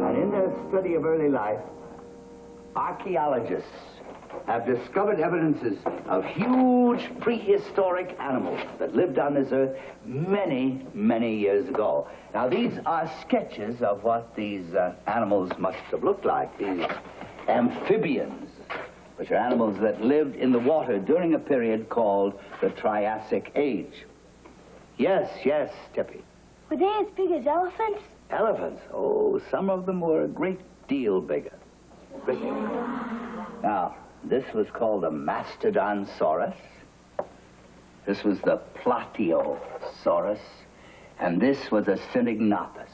And in their study of early life, archaeologists have discovered evidences of huge prehistoric animals that lived on this earth many, many years ago. Now, these are sketches of what these animals must have looked like, these amphibians, which are animals that lived in the water during a period called the Triassic Age. Yes, yes, Tippy. Were they as big as elephants? Elephants? Oh, some of them were a great deal bigger. Now, this was called the Mastodonsaurus. This was the Platyosaurus. And this was a Synagnopus.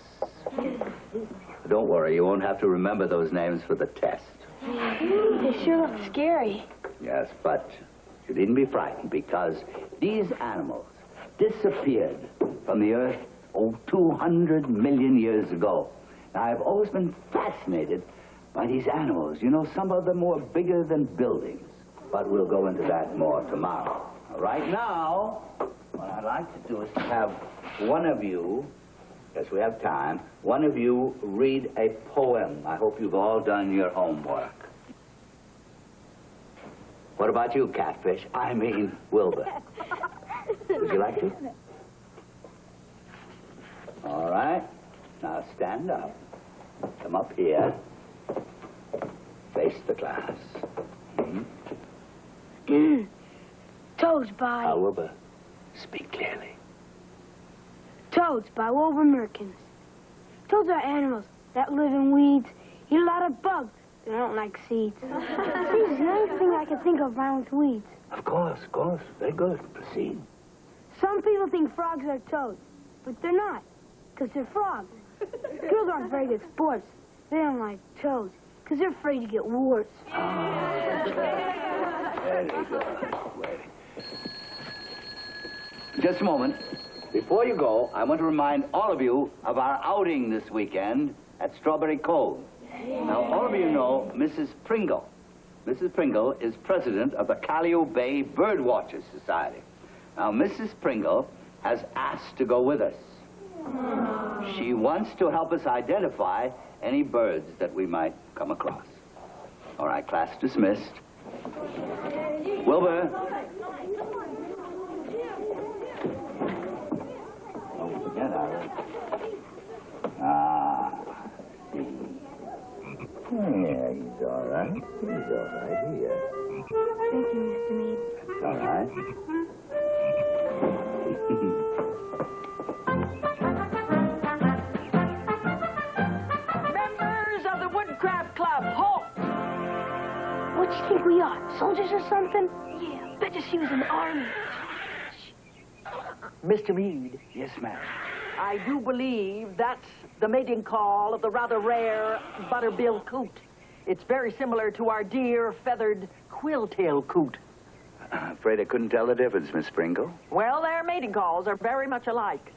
Don't worry, you won't have to remember those names for the test. They sure look scary. Yes, but you needn't be frightened because these animals disappeared from the earth, 200 million years ago. Now, I've always been fascinated by these animals. You know, some of them were bigger than buildings. But we'll go into that more tomorrow. Right now, what I'd like to do is to have one of you, yes, we have time, one of you read a poem. I hope you've all done your homework. What about you, Catfish? I mean, Wilbur. Would you like to? All right. Now stand up. Come up here. Face the class. Toads by... Wilbur, speak clearly. Toads by Wilbur Merkins. Toads are animals that live in weeds, eat a lot of bugs. They don't like seeds. There's another thing I can think of around with weeds. Of course. Very good. Proceed. Some people think frogs are toads, but they're not, because they're frogs. Girls aren't very good sports. They don't like toads, because they're afraid to get warts. Very good. Just a moment. Before you go, I want to remind all of you of our outing this weekend at Strawberry Cove. Now, all of you know Mrs. Pringle. Mrs. Pringle is president of the Calliope Bay Birdwatchers Society. Now, Mrs. Pringle has asked to go with us. She wants to help us identify any birds that we might come across. All right, class dismissed. Wilbur. Don't forget, Ira. Yeah, he's all right. He's all right here. Thank you, Mr. Mead. All right. Members of the Woodcraft Club, halt! What do you think we are, soldiers or something? Yeah, bet you she was in the army. Mr. Mead. Yes, ma'am. I do believe that's the mating call of the rather rare butterbill coot. It's very similar to our dear feathered quilltail coot. I'm afraid I couldn't tell the difference, Miss Pringle. Well, their mating calls are very much alike.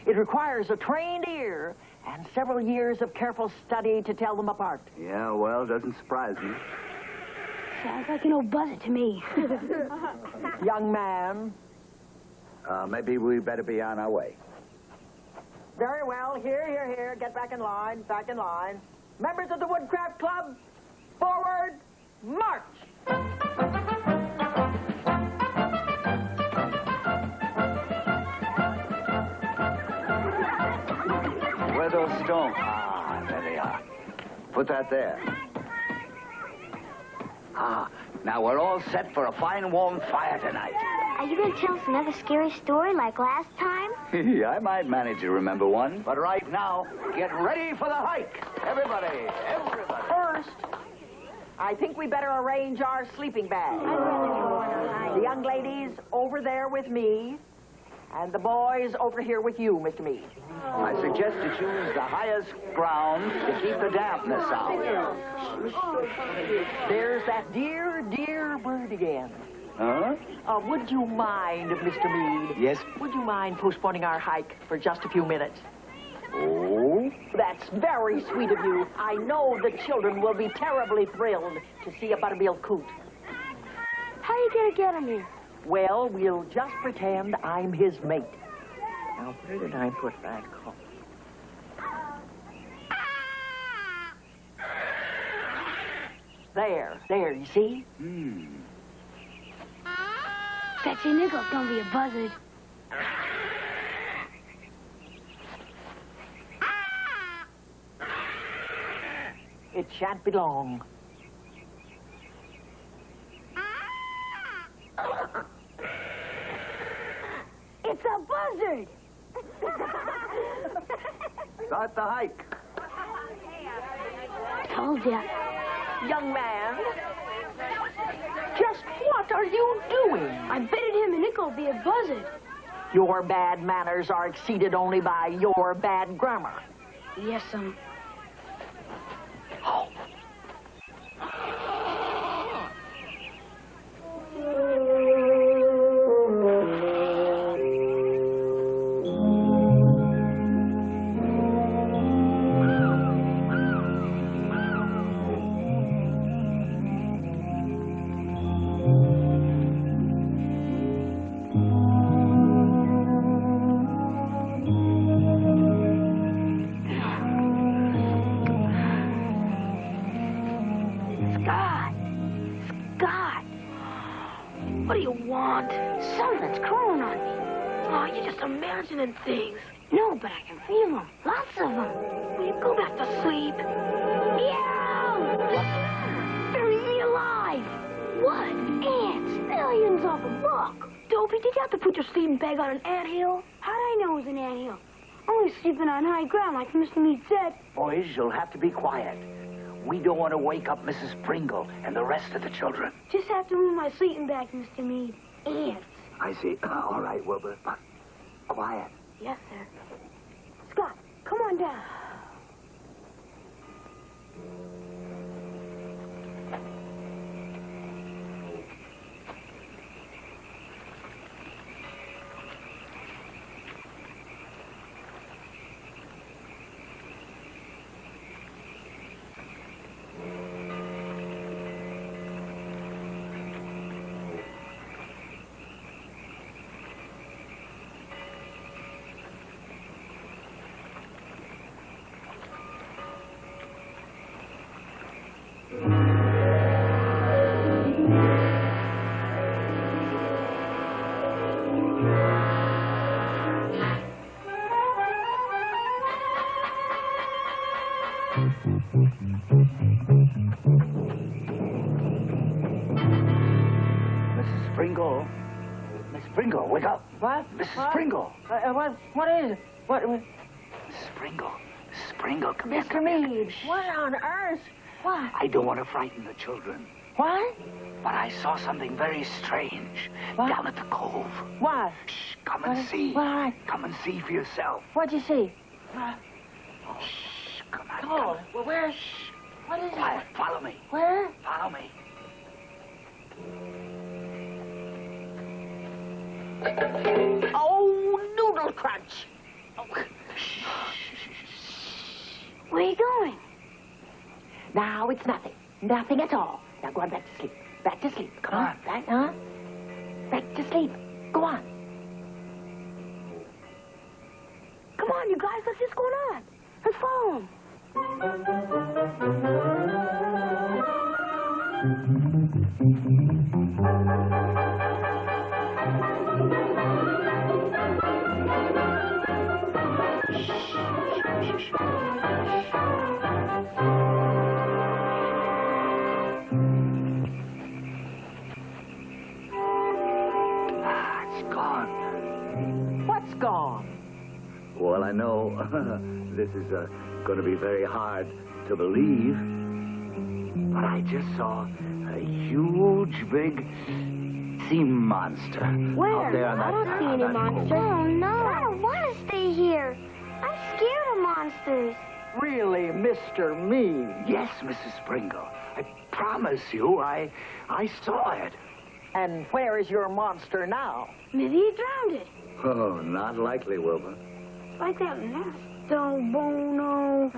It requires a trained ear and several years of careful study to tell them apart. Yeah, well, doesn't surprise me. Sounds like an old buzzard to me. Young man. Maybe we better be on our way. Very well. Here. Get back in line. Members of the Woodcraft Club, forward, march! Where are those stones? Ah, there they are. Put that there. Now we're all set for a fine warm fire tonight. Are you going to tell us another scary story like last time? I might manage to remember one. But right now, get ready for the hike. Everybody. First, I think we better arrange our sleeping bags. The young ladies over there with me, and the boys over here with you, Mr. Mead. I suggest to choose the highest ground to keep the dampness out. There's that dear bird again. Huh? Would you mind, Mr. Mead? Yes? Would you mind postponing our hike for just a few minutes? Oh? That's very sweet of you. I know the children will be terribly thrilled to see a butterbill coot. How are you going to get him here? Well, we'll just pretend I'm his mate. Now, where did I put that call? There, you see? Bet you Nickel's gonna be a buzzard. It shan't be long. It's a buzzard! Start the hike. Told ya. Young man, just what are you doing? I betted him and Nickel'll be a buzzard. Your bad manners are exceeded only by your bad grammar. Yes, Scott! What do you want? Something's crawling on me. Oh, you're just imagining things. No, but I can feel them. Lots of them. Will you go back to sleep? Meow! Bury me alive! What? Ants! Millions of them. Look! Dopey, did you have to put your sleeping bag on an anthill? How'd I know it was an anthill? Only sleeping on high ground like Mr. Mead said. Boys, you'll have to be quiet. We don't want to wake up Mrs. Pringle and the rest of the children. Just have to move my sleeping bag, Mr. Mead. Ants. I see. All right, Wilbur, but quiet. Yes, sir. Scott, come on down. Mrs. Pringle. Miss Pringle, wake up. What? Mrs. Pringle. What is it? What? Mrs. Pringle. Mrs. Pringle, come here. Mr. Mead, what on earth? What? I don't want to frighten the children, What? but I saw something very strange down at the cove. What? Shh, come and see. What? Come and see for yourself. What'd you see? Shh, come on. Oh, Come. well, where? What is Quiet, follow me. it? Where? Follow me. Oh, Noodle Crunch. Oh. Where are you going? Now it's nothing. Nothing at all. Now go on back to sleep. Back to sleep. Come on. Back, huh? Back to sleep. Go on. Come on, you guys, let's just go on. Let's follow him. It's gone. What's gone? Well, I know this is going to be very hard to believe, but I just saw a huge, big sea monster Where? out there on I that don't see any on that monsters. cove. Oh, no. I don't want to stay here. I'm scared of monsters. Really, Mr. Mead? Yes, Mrs. Pringle. I promise you, I saw it. And where is your monster now? Maybe he drowned it. Oh, not likely, Wilbur. Like that Mastobono.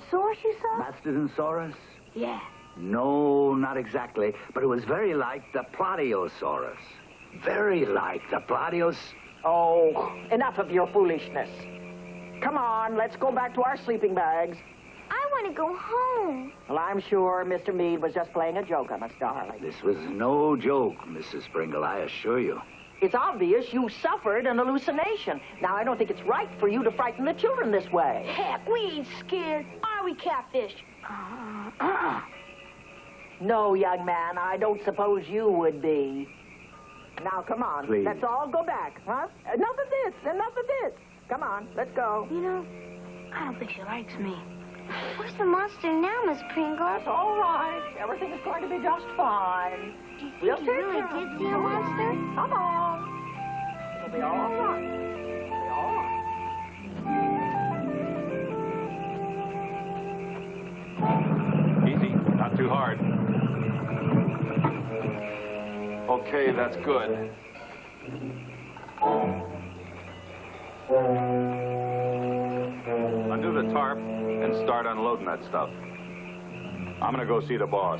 Source you saw? Mastodonsaurus? Yeah. No, not exactly, but it was very like the Platyosaurus. Very like the Platyos. Oh, enough of your foolishness. Come on, let's go back to our sleeping bags. I want to go home. Well, I'm sure Mr. Meade was just playing a joke on us, darling. This was no joke, Mrs. Pringle, I assure you. It's obvious you suffered an hallucination. Now, I don't think it's right for you to frighten the children this way. Heck, we ain't scared. Are we, Catfish? No, young man, I don't suppose you would be. Now, come on. Please. Let's all go back, huh? Enough of this, enough of this. Come on, let's go. You know, I don't think she likes me. Where's the monster now, Miss Pringle? That's all right. Everything's going to be just fine. Do you think We'll you take really care of did see a monster? Come on. It'll be all right. It'll be all right. Easy, not too hard. Okay, that's good. Undo the tarp and start unloading that stuff. I'm gonna go see the boss.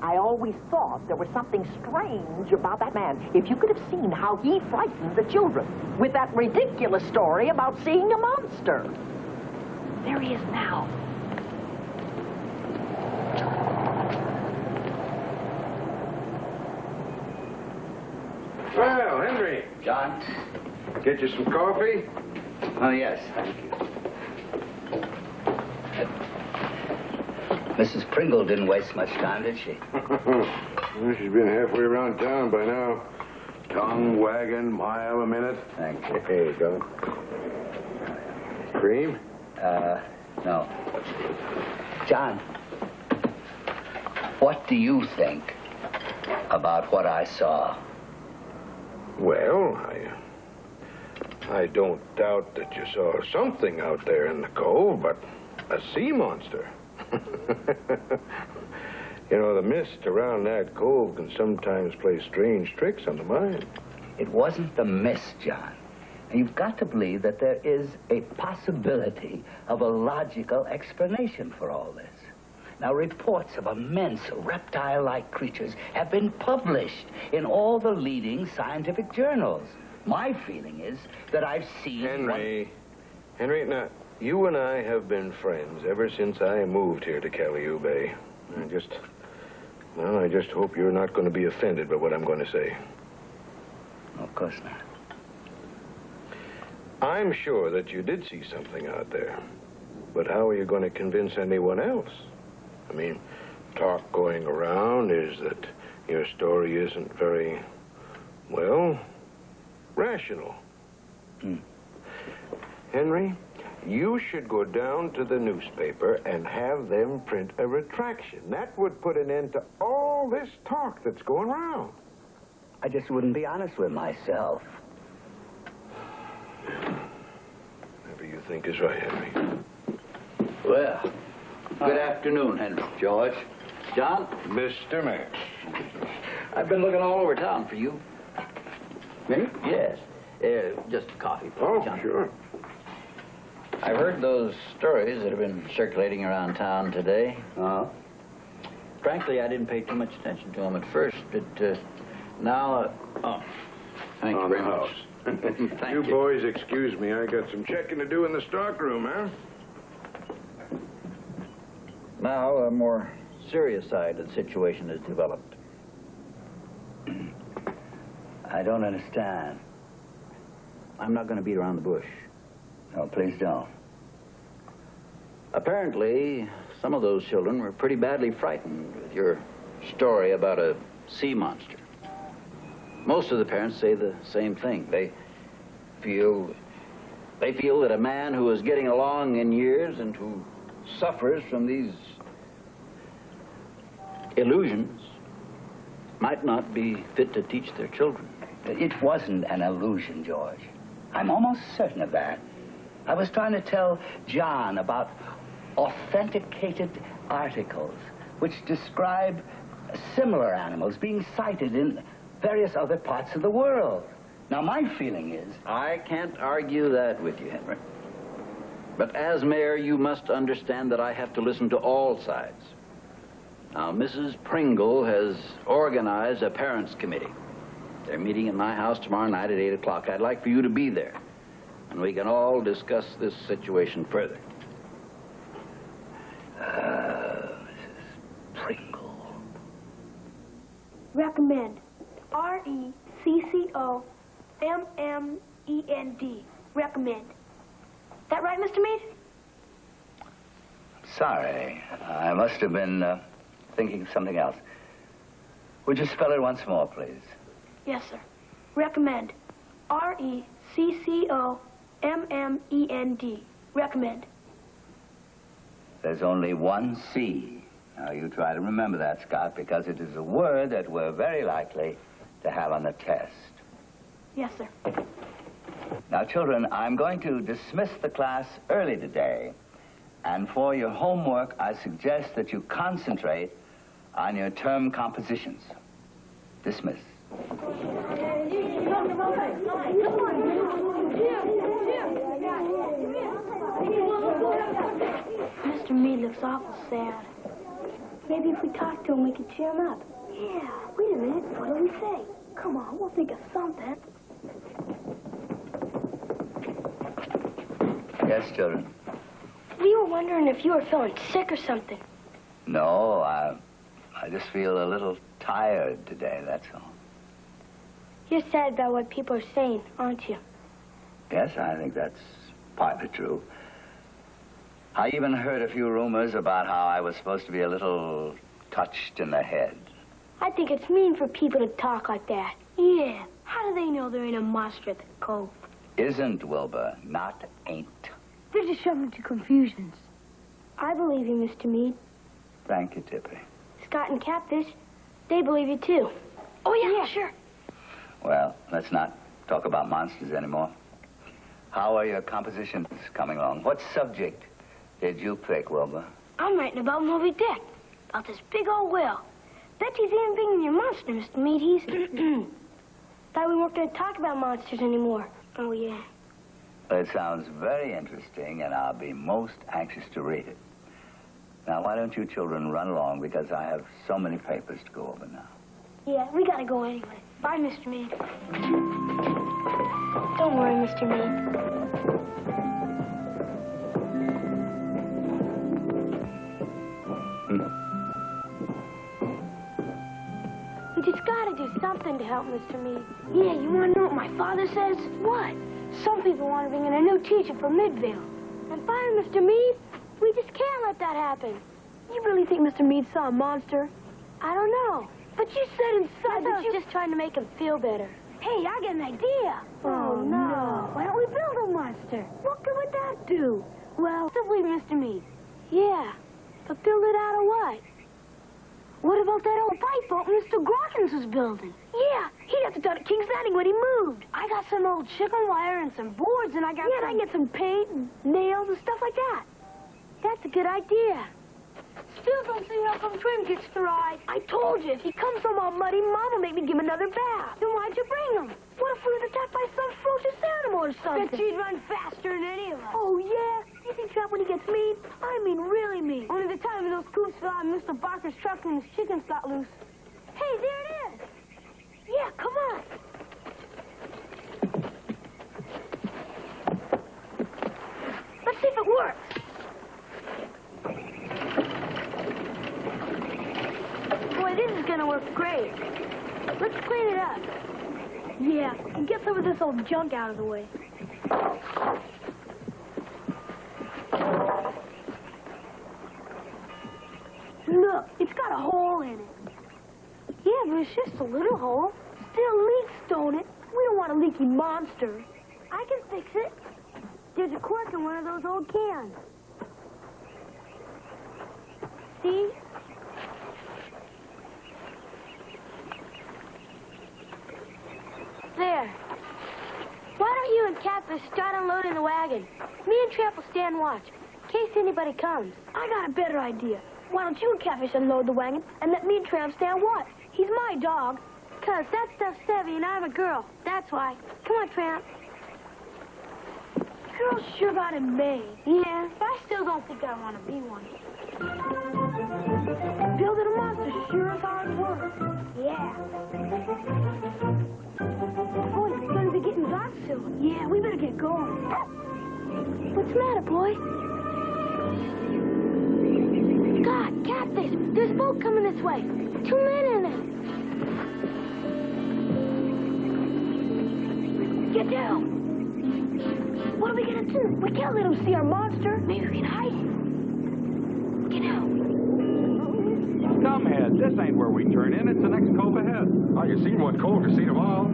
I always thought there was something strange about that man. If you could have seen how he frightened the children with that ridiculous story about seeing a monster. There he is now. Well, Henry, John? get you some coffee? Oh, yes, thank you. Mrs. Pringle didn't waste much time, did she? Well, she's been halfway around town by now. Tongue wagging, mile a minute. Thank you. Here you go. Cream? No. John, what do you think about what I saw? Well, I don't doubt that you saw something out there in the cove, but a sea monster. You know, the mist around that cove can sometimes play strange tricks on the mind. It wasn't the mist, John. And you've got to believe that there is a possibility of a logical explanation for all this. Now, reports of immense reptile-like creatures have been published in all the leading scientific journals. My feeling is that I've seen... Henry, now, you and I have been friends ever since I moved here to Calliope Bay. I just hope you're not going to be offended by what I'm going to say. Of course not. I'm sure that you did see something out there. But how are you going to convince anyone else? I mean, talk going around is that your story isn't very, well, rational. Henry, you should go down to the newspaper and have them print a retraction. That would put an end to all this talk that's going around. I just wouldn't be honest with myself. Whatever you think is right, Henry. Well, good afternoon, Henry. George. John? Mr. Max. I've been looking all over town for you. Me? Yes. Just coffee for Oh, you, John. sure. I've heard those stories that have been circulating around town today. Frankly, I didn't pay too much attention to them at first, but now... thank you very much. Thank You you. boys excuse me. I got some checking to do in the stockroom, huh? Now, a more serious side of the situation has developed. I don't understand. I'm not going to beat around the bush. No, please don't. Apparently, some of those children were pretty badly frightened with your story about a sea monster. Most of the parents say the same thing. They feel that a man who is getting along in years and who suffers from these illusions might not be fit to teach their children. It wasn't an illusion, George. I'm almost certain of that. I was trying to tell John about authenticated articles which describe similar animals being sighted in various other parts of the world. Now, my feeling is... I can't argue that with you, Henry. But as mayor, you must understand that I have to listen to all sides. Now, Mrs. Pringle has organized a parents' committee. They're meeting in my house tomorrow night at 8 o'clock. I'd like for you to be there, and we can all discuss this situation further. Mrs. Pringle. Recommend. R-E-C-C-O-M-M-E-N-D. Recommend. That right, Mr. Meade? Sorry, I must have been thinking of something else. Would you spell it once more, please? Yes, sir. Recommend. R-E-C-C-O-M-M-E-N-D. Recommend. There's only one C. Now, you try to remember that, Scott, because it is a word that we're very likely to have on the test. Yes, sir. Now, children, I'm going to dismiss the class early today. And for your homework, I suggest that you concentrate on your term compositions. Dismiss. Mr. Meade looks awful sad. Maybe if we talk to him, we could cheer him up. Yeah, wait a minute. What do we say? Come on, we'll think of something. Yes, children. We were wondering if you were feeling sick or something. No, I just feel a little tired today, that's all. You're sad about what people are saying, aren't you? Yes, I think that's partly true. I even heard a few rumors about how I was supposed to be a little touched in the head. I think it's mean for people to talk like that. Yeah. How do they know there ain't a monster at the Cove? Isn't, Wilbur, not ain't. They're just shoving to confusions. I believe you, Mr. Meade. Thank you, Tippy. Scott and Catfish, they believe you, too. Oh, yeah, sure. Well, let's not talk about monsters anymore. How are your compositions coming along? What subject did you pick, Wilbur? I'm writing about Moby Dick, about this big old whale. Bet he's even bigger than your monster, Mr. Meade. He's... Thought we weren't going to talk about monsters anymore. Oh, yeah. It sounds very interesting, and I'll be most anxious to read it. Now, why don't you children run along, because I have so many papers to go over now. Yeah, we got to go anyway. Bye, Mr. Meade. Don't worry, Mr. Meade. We just gotta do something to help Mr. Meade. Yeah, you wanna know what my father says? What? Some people want to bring in a new teacher for Midvale. And fire Mr. Meade? We just can't let that happen. You really think Mr. Meade saw a monster? I don't know. But you said inside that you... just trying to make him feel better. Hey, I got an idea. Oh, no. Why don't we build a monster? What good would that do? Well, simply Mr. Meade. Yeah, but build it out of what? What about that old pipe boat Mr. Grokkins was building? Yeah, he'd have to done at King's Landing when he moved. I got some old chicken wire and some boards, and I got and I get some paint and nails and stuff like that. That's a good idea. Still don't see how come Trim gets to ride. I told you, if he comes home all muddy, Mom will make me give him another bath. Then why'd you bring him? What if we were attacked by some ferocious animal or something? Bet you'd run faster than any of us. Oh, yeah? You think Trap when he gets mean? I mean really mean. Only the time when those coops fell out and Mr. Barker's truck and his chickens got loose. Hey, there it is. Yeah, come on. Let's see if it works. Boy, this is gonna work great. Let's clean it up. Yeah, and get some of this old junk out of the way. Look, it's got a hole in it. Yeah, but it's just a little hole. Still leaks, don't it? We don't want a leaky monster. I can fix it. There's a cork in one of those old cans. See? There. Why don't you and Catfish start unloading the wagon? Me and Tramp will stand watch, in case anybody comes. I got a better idea. Why don't you and Catfish unload the wagon and let me and Tramp stand watch? He's my dog. 'Cause that stuff's heavy and I'm a girl. That's why. Come on, Tramp. Girls sure got it made. Yeah, but I still don't think I want to be one. Building a monster sure is hard work. Yeah. Boy, it's going to be getting dark soon. Yeah, we better get going. What's the matter, boy? God, catfish! There's a boat coming this way. 2 men in it. Get down! What are we gonna do? We can't let them see our monster. Maybe we can hide it. Get out. Dumbhead, this ain't where we turn in. It's the next cove ahead. Oh, you've seen one cove, you've seen them all.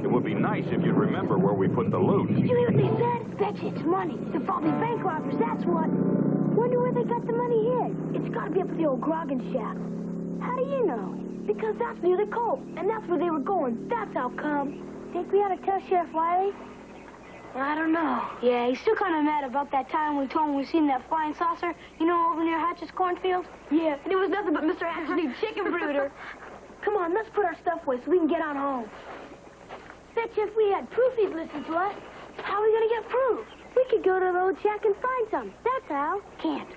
It would be nice if you'd remember where we put the loot. Did you hear what they said? Betcha it's money. They're probably bank robbers, that's what. Wonder where they got the money hid. It's gotta be up at the old Grogan shack. How do you know? Because that's near the cove, and that's where they were going. That's how come. Think we ought to tell Sheriff Wiley? I don't know. Yeah, he's still kind of mad about that time we told him we seen that flying saucer, you know, over near Hatch's cornfield? Yeah, and it was nothing but Mr. Hatch's new chicken brooder. Come on, let's put our stuff away so we can get on home. Bet you if we had proof he'd listen to us. How are we going to get proof? We could go to the old shack and find some. That's how. Can't.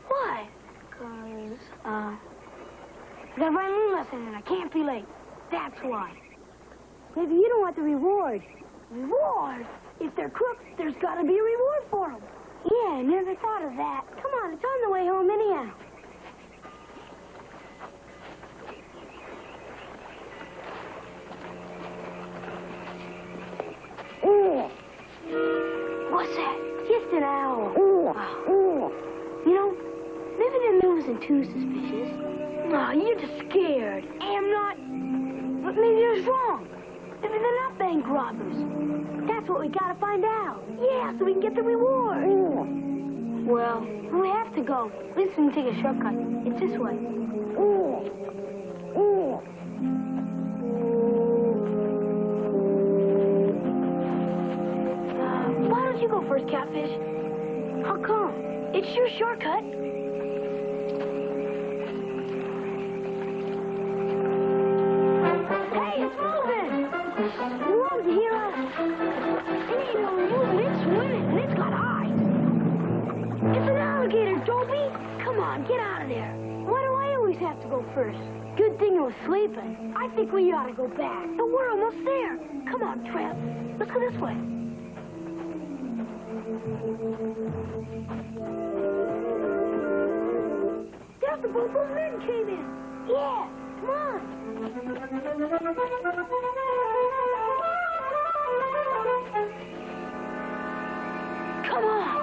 Why? Because, I got a violin lesson and I can't be late. That's why. Maybe you don't want the reward. Reward? If they're crooks, there's got to be a reward for them. Yeah, I never thought of that. Come on, it's on the way home anyhow. What's that? Just an owl. You know, maybe the moon isn't too suspicious. No, you're just scared. I'm not. But maybe you're wrong. Maybe they're not bank robbers. That's what we gotta find out. Yeah, so we can get the reward. Well, we have to go. At least we can take a shortcut. It's this way. Why don't you go first, Catfish? How come? It's your shortcut. Hey, it's moving! Whoa, you hear us? It ain't no moving, it's swimming, and it's got eyes. It's an alligator, Dopey! Come on, get out of there. Why do I always have to go first? Good thing you were sleeping. I think we ought to go back. But we're almost there. Come on, Tramp. Let's go this way. There's the boat those men came in. Yeah, come on. Come on.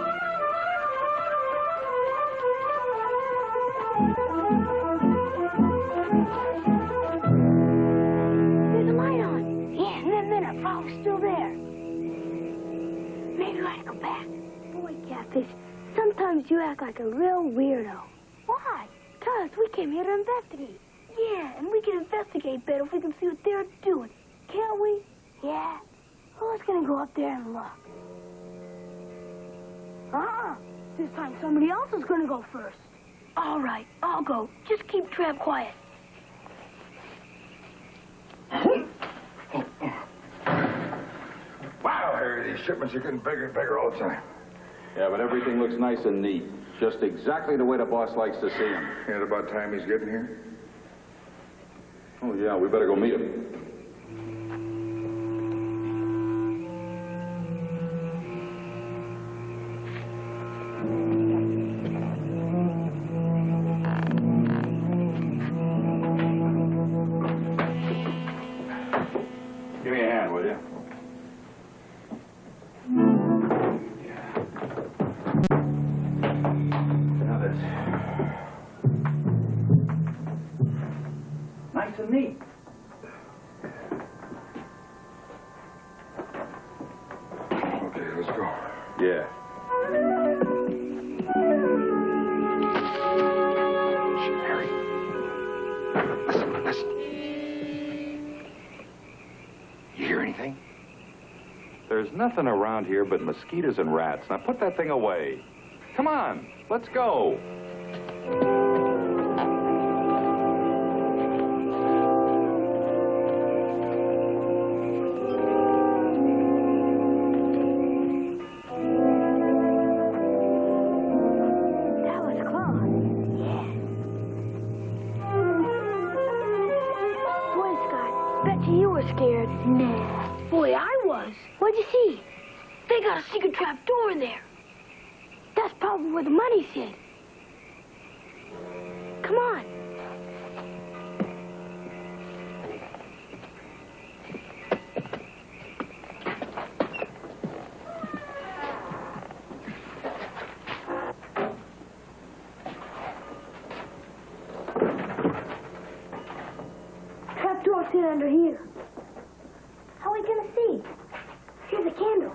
There's a light on. Yeah, and them men are probably still there. Maybe we ought to go back. Boy, Catfish, sometimes you act like a real weirdo. Why? 'Cause we came here to investigate. Yeah, and we can investigate better if we can see what they're doing. Can't we? Yeah. Who's gonna go up there and look? This time somebody else is gonna go first. All right, I'll go. Just keep Tramp quiet. Wow, Harry, these shipments are getting bigger and bigger all the time. Yeah, but everything looks nice and neat. Just exactly the way the boss likes to see him. Ain't it about time he's getting here? Oh, yeah, we better go meet him. Give me a hand, will you? Now that's nice and neat. Okay, let's go. Yeah. Shh, Harry. Listen. You hear anything? There's nothing around here but mosquitoes and rats. Now put that thing away. Come on, let's go. were scared. Nah. Boy, I was. What'd you see? They got a secret trap door in there. That's probably where the money's hid. Come on. Trap door's hid under here. How are we gonna see? Here's a candle.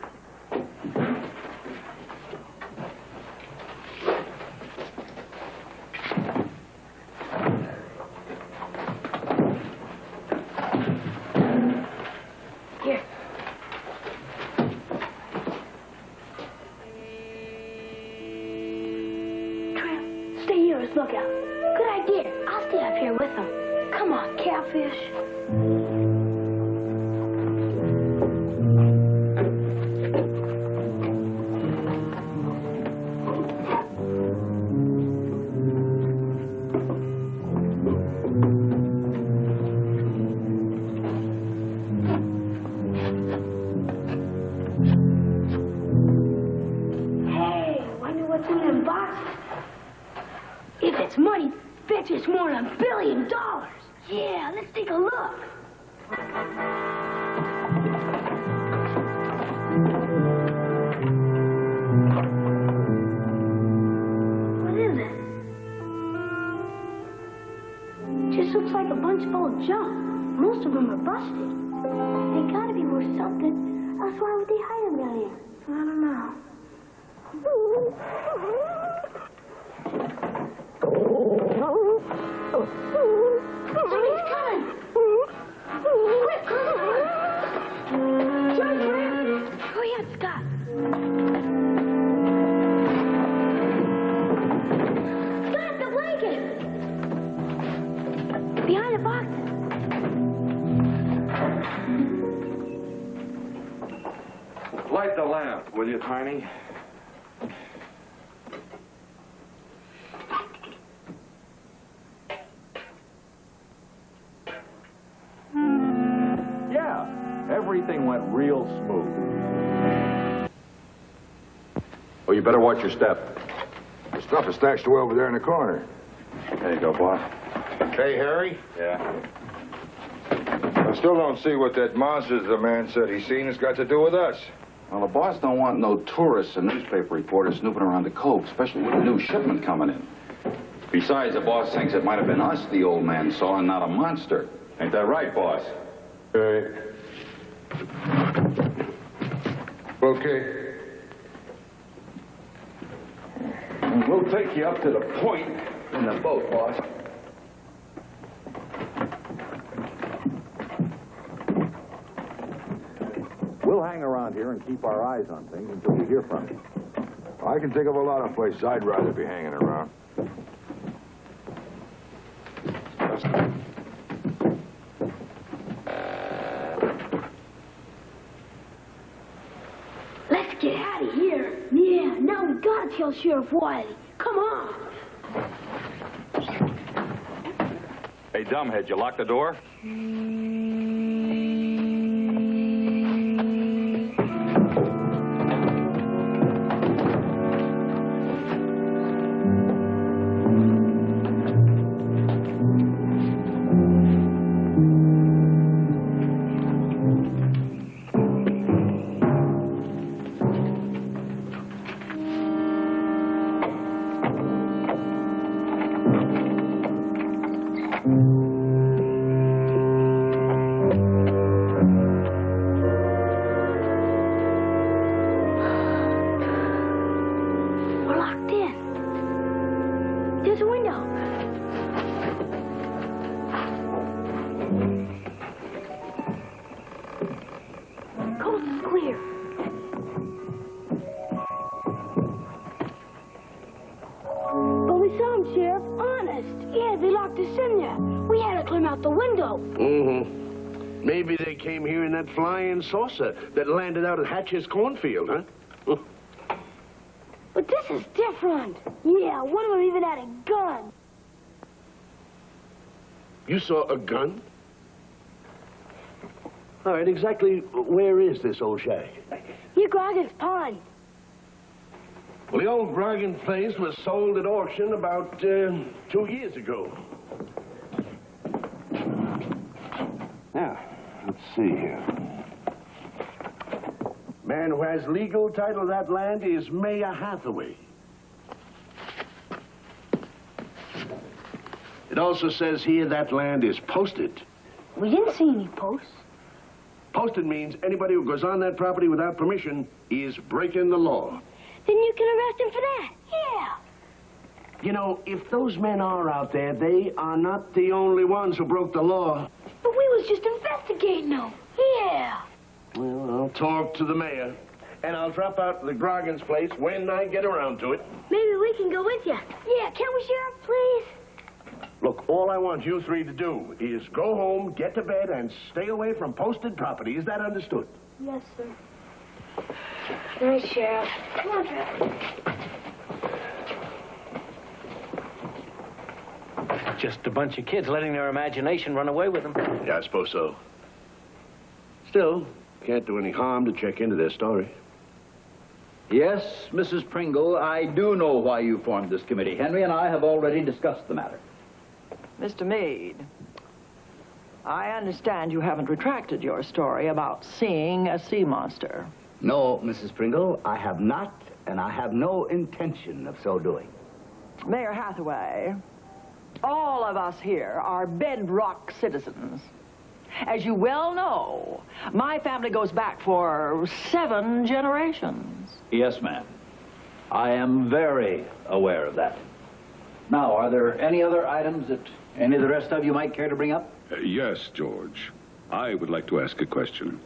Here. Tramp, stay here as lookout. Good idea. I'll stay up here with them. Come on, catfish. If it's money, bet you it's more than $1 billion. Yeah, let's take a look. What is it? Just looks like a bunch full of junk. Most of them are busted. They gotta be worth something. Else why would they hide them down here? I don't know. Somebody's coming! Quick! Jump, Brad! Hurry up, Scott! Scott, the blanket! Behind the boxes. Light the lamp, will you, Tiny? Everything went real smooth. Oh, you better watch your step. The stuff is stashed away over there in the corner. There you go, boss. Hey, Harry? Yeah? I still don't see what that monster the man said he's seen has got to do with us. Well, the boss don't want no tourists and newspaper reporters snooping around the Cove, especially with a new shipment coming in. Besides, the boss thinks it might have been us the old man saw and not a monster. Ain't that right, boss? Hey. Okay. We'll take you up to the point in the boat, boss. We'll hang around here and keep our eyes on things until we hear from you. I can think of a lot of places I'd rather be hanging around. Let's get out of here. Yeah, now we gotta tell Sheriff Wiley. Come on. Hey, dumbhead, you lock the door? There's a window. Coast is clear. But we saw them, Sheriff. Honest. Yeah, they locked us in there. We had to climb out the window. Mm-hmm. Maybe they came here in that flying saucer that landed out at Hatch's cornfield, huh? But this is different. Yeah, one of them even had a gun. You saw a gun? All right, exactly where is this old shack? Near Groggin's Pond. Well, the old Grogan place was sold at auction about 2 years ago. Now, let's see here. Man who has legal title to that land is Mayor Hathaway. It also says here that land is posted. We didn't see any posts. Posted means anybody who goes on that property without permission is breaking the law. Then you can arrest him for that. Yeah. You know, if those men are out there, they are not the only ones who broke the law. But we was just investigating them. Yeah. Well, I'll talk to the mayor, and I'll drop out to the Grogan's place when I get around to it. Maybe we can go with you. Yeah, can we, Sheriff, please? Look, all I want you three to do is go home, get to bed, and stay away from posted property. Is that understood? Yes, sir. All right, Sheriff. Come on, Travis. Just a bunch of kids letting their imagination run away with them. Yeah, I suppose so. Still, can't do any harm to check into their story. Yes, Mrs. Pringle, I do know why you formed this committee. Henry and I have already discussed the matter. Mr. Meade, I understand you haven't retracted your story about seeing a sea monster. No, Mrs. Pringle, I have not, and I have no intention of so doing. Mayor Hathaway, all of us here are bedrock citizens. As you well know, my family goes back for 7 generations. Yes, ma'am. I am very aware of that. Now, are there any other items that any of the rest of you might care to bring up? Yes, George. I would like to ask a question.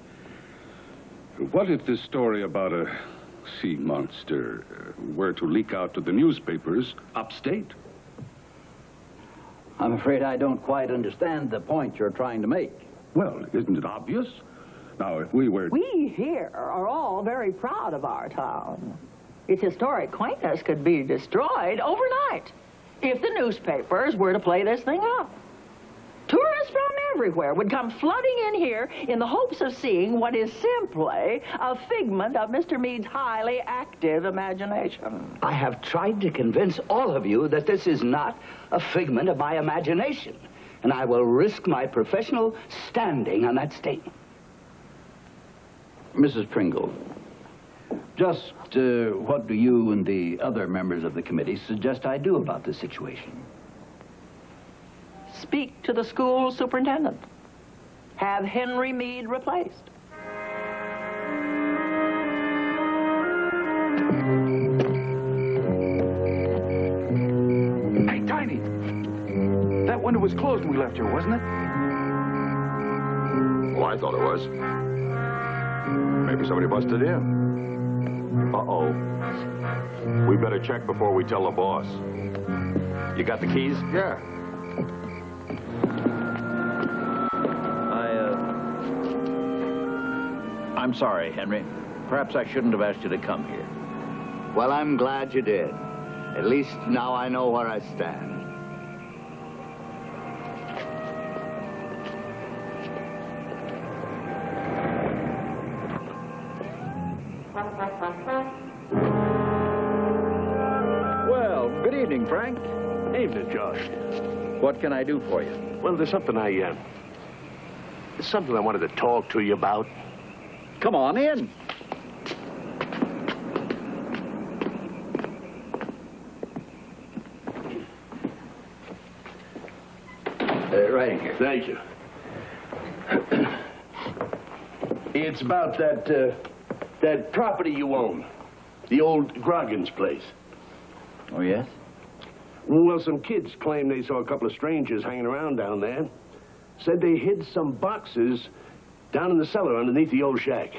What if this story about a sea monster were to leak out to the newspapers upstate? I'm afraid I don't quite understand the point you're trying to make. Well, isn't it obvious? Now, if we were... We here are all very proud of our town. Its historic quaintness could be destroyed overnight if the newspapers were to play this thing up. Tourists from everywhere would come flooding in here in the hopes of seeing what is simply a figment of Mr. Meade's highly active imagination. I have tried to convince all of you that this is not a figment of my imagination, and I will risk my professional standing on that statement. Mrs. Pringle, just what do you and the other members of the committee suggest I do about this situation? Speak to the school superintendent. Have Henry Meade replaced. Hey, Tiny! That window was closed when we left here, wasn't it? Oh, I thought it was. Maybe somebody busted in. Uh-oh. We better check before we tell the boss. You got the keys? Yeah. I'm sorry, Henry. Perhaps I shouldn't have asked you to come here. Well, I'm glad you did. At least now I know where I stand. Well, good evening, Frank. Evening, Josh. What can I do for you? Well, there's something there's something I wanted to talk to you about. Come on in. Right in here. Thank you. It's about that property you own. The old Grogan's place. Oh, yes? Well, some kids claim they saw a couple of strangers hanging around down there. Said they hid some boxes down in the cellar underneath the old shack.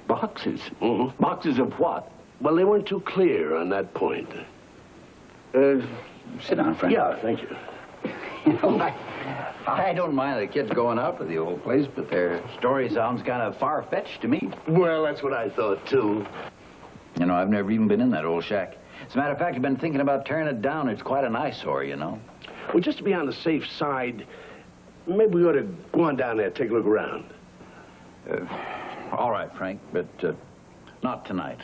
Boxes? Mm-hmm. Boxes of what? Well, they weren't too clear on that point. Sit down, Frank. Yeah, thank you. You know, I don't mind the kids going out to the old place, but their story sounds kind of far-fetched to me. Well, that's what I thought, too. You know, I've never even been in that old shack. As a matter of fact, I've been thinking about tearing it down. It's quite an eyesore, you know. Well, just to be on the safe side, maybe we ought to go on down there and take a look around. All right, Frank, but not tonight.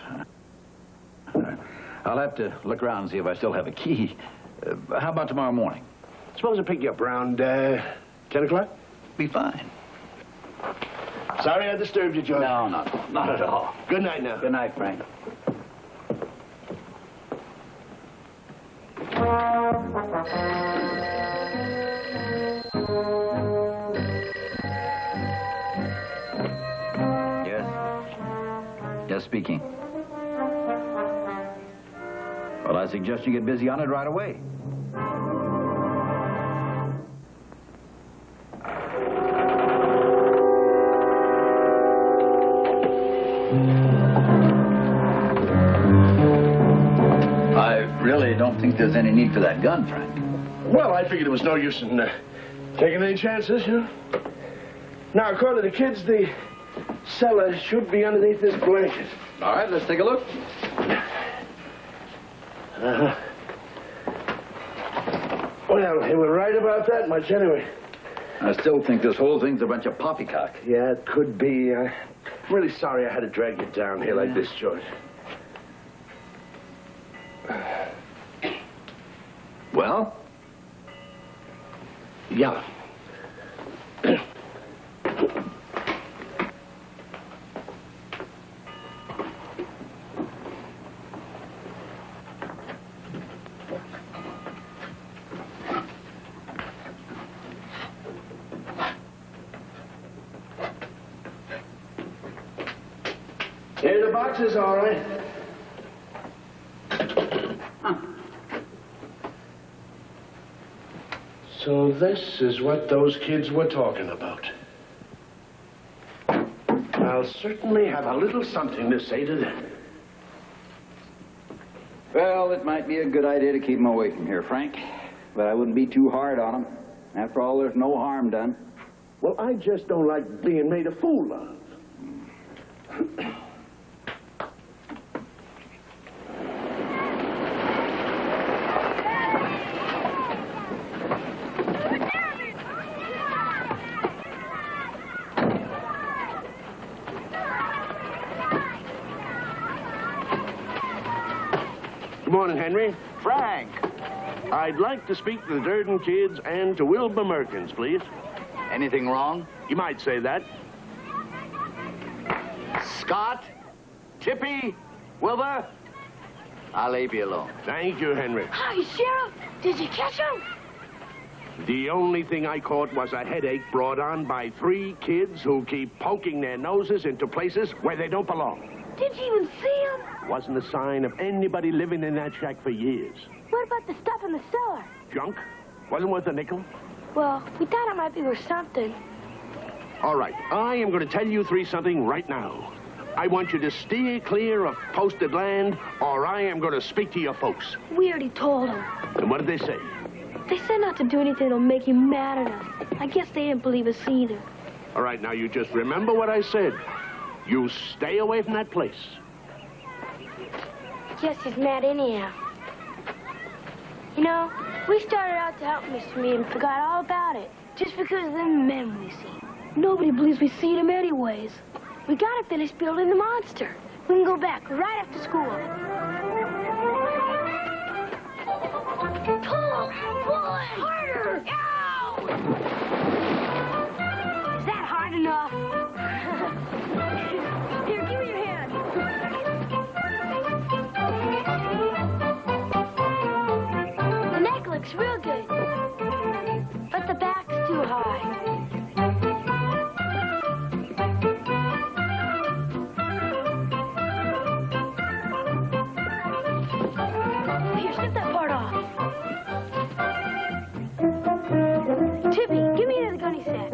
I'll have to look around and see if I still have a key. How about tomorrow morning? Suppose I pick you up around 10 o'clock? Be fine. Sorry I disturbed you, George. No, not at all. Good night now. Good night, Frank. Yes? Yes, speaking. Well, I suggest you get busy on it right away. I really don't think there's any need for that gun, Frank. Well, I figured it was no use in taking any chances, you know. Now, according to the kids, the cellar should be underneath this blanket. All right, let's take a look. Uh-huh. Well, they were right about that much anyway. I still think this whole thing's a bunch of poppycock. Yeah, it could be. I'm really sorry I had to drag you down here like this, George. Well? Yeah. Here the boxes, all right. So this is what those kids were talking about. I'll certainly have a little something to say to them. Well, it might be a good idea to keep them away from here, Frank. But I wouldn't be too hard on them. After all, there's no harm done. Well, I just don't like being made a fool of. Good morning, Henry. Frank! I'd like to speak to the Durden kids and to Wilbur Merkins, please. Anything wrong? You might say that. Scott? Chippy? Wilbur? I'll leave you alone. Thank you, Henry. Hi, Sheriff. Did you catch him? The only thing I caught was a headache brought on by 3 kids who keep poking their noses into places where they don't belong. Did you even see him? Wasn't a sign of anybody living in that shack for years. What about the stuff in the cellar? Junk? Wasn't worth a nickel. Well, we thought it might be worth something. All right, I am going to tell you 3 something right now. I want you to steer clear of posted land, or I am going to speak to your folks. We already told them. And what did they say? They said not to do anything that'll make you mad at us. I guess they didn't believe us either. All right, now you just remember what I said. You stay away from that place. Guess he's mad anyhow. You know, we started out to help Mr. Meade and forgot all about it. Just because of them men we see. Nobody believes we see them anyways. We gotta finish building the monster. We can go back right after school. Pull! Pull it! Harder! Ow! Is that hard enough? Here, give me your hand. The neck looks real good. But the back's too high. Here, snip that part off. Chippy, give me another gunny set.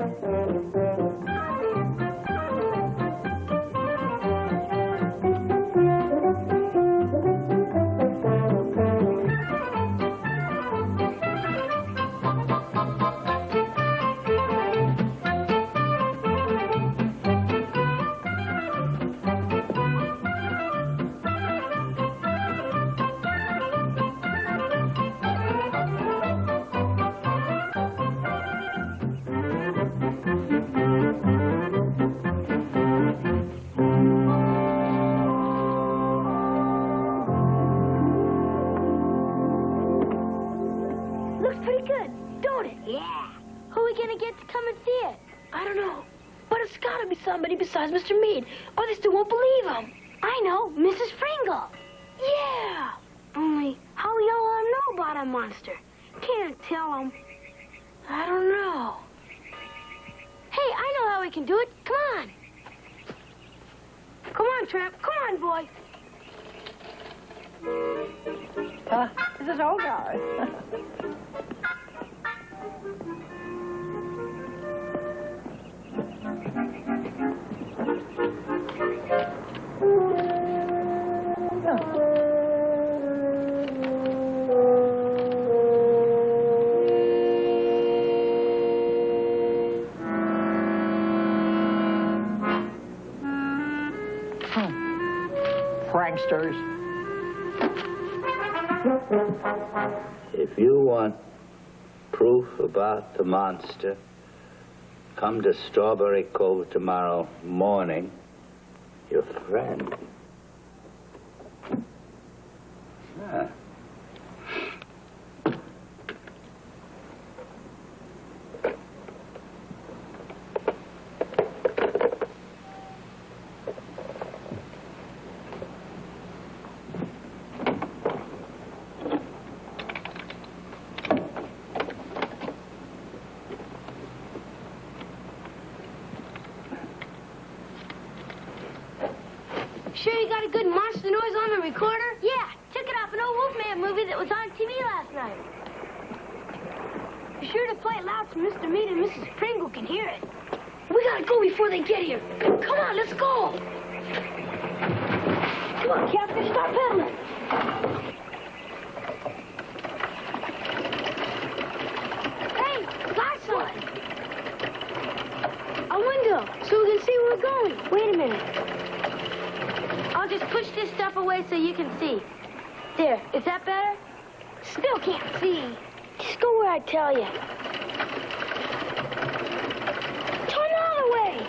pretty good, don't it? Yeah. Who are we gonna get to come and see it? I don't know. But it's gotta be somebody besides Mr. Meade, or they still won't believe him. I know, Mrs. Pringle. Yeah. Only, how will y'all let 'em know about a monster? Can't tell 'em. I don't know. Hey, I know how we can do it. Come on. Come on, Tramp. Come on, boy. This is old guy. Pranksters. If you want proof about the monster, come to Strawberry Cove tomorrow morning. Your friend. Ah. Sure you got a good monster noise on the recorder? Yeah, took it off an old Wolfman movie that was on TV last night. Be sure to play it loud so Mr. Meade and Mrs. Pringle can hear it. We gotta go before they get here. Come on, let's go. Come on, Captain, start pedaling. Hey, last one. A window, so we can see where we're going. Wait a minute. I'll just push this stuff away so you can see. There, is that better? Still can't see. Just go where I tell you. Turn the other way.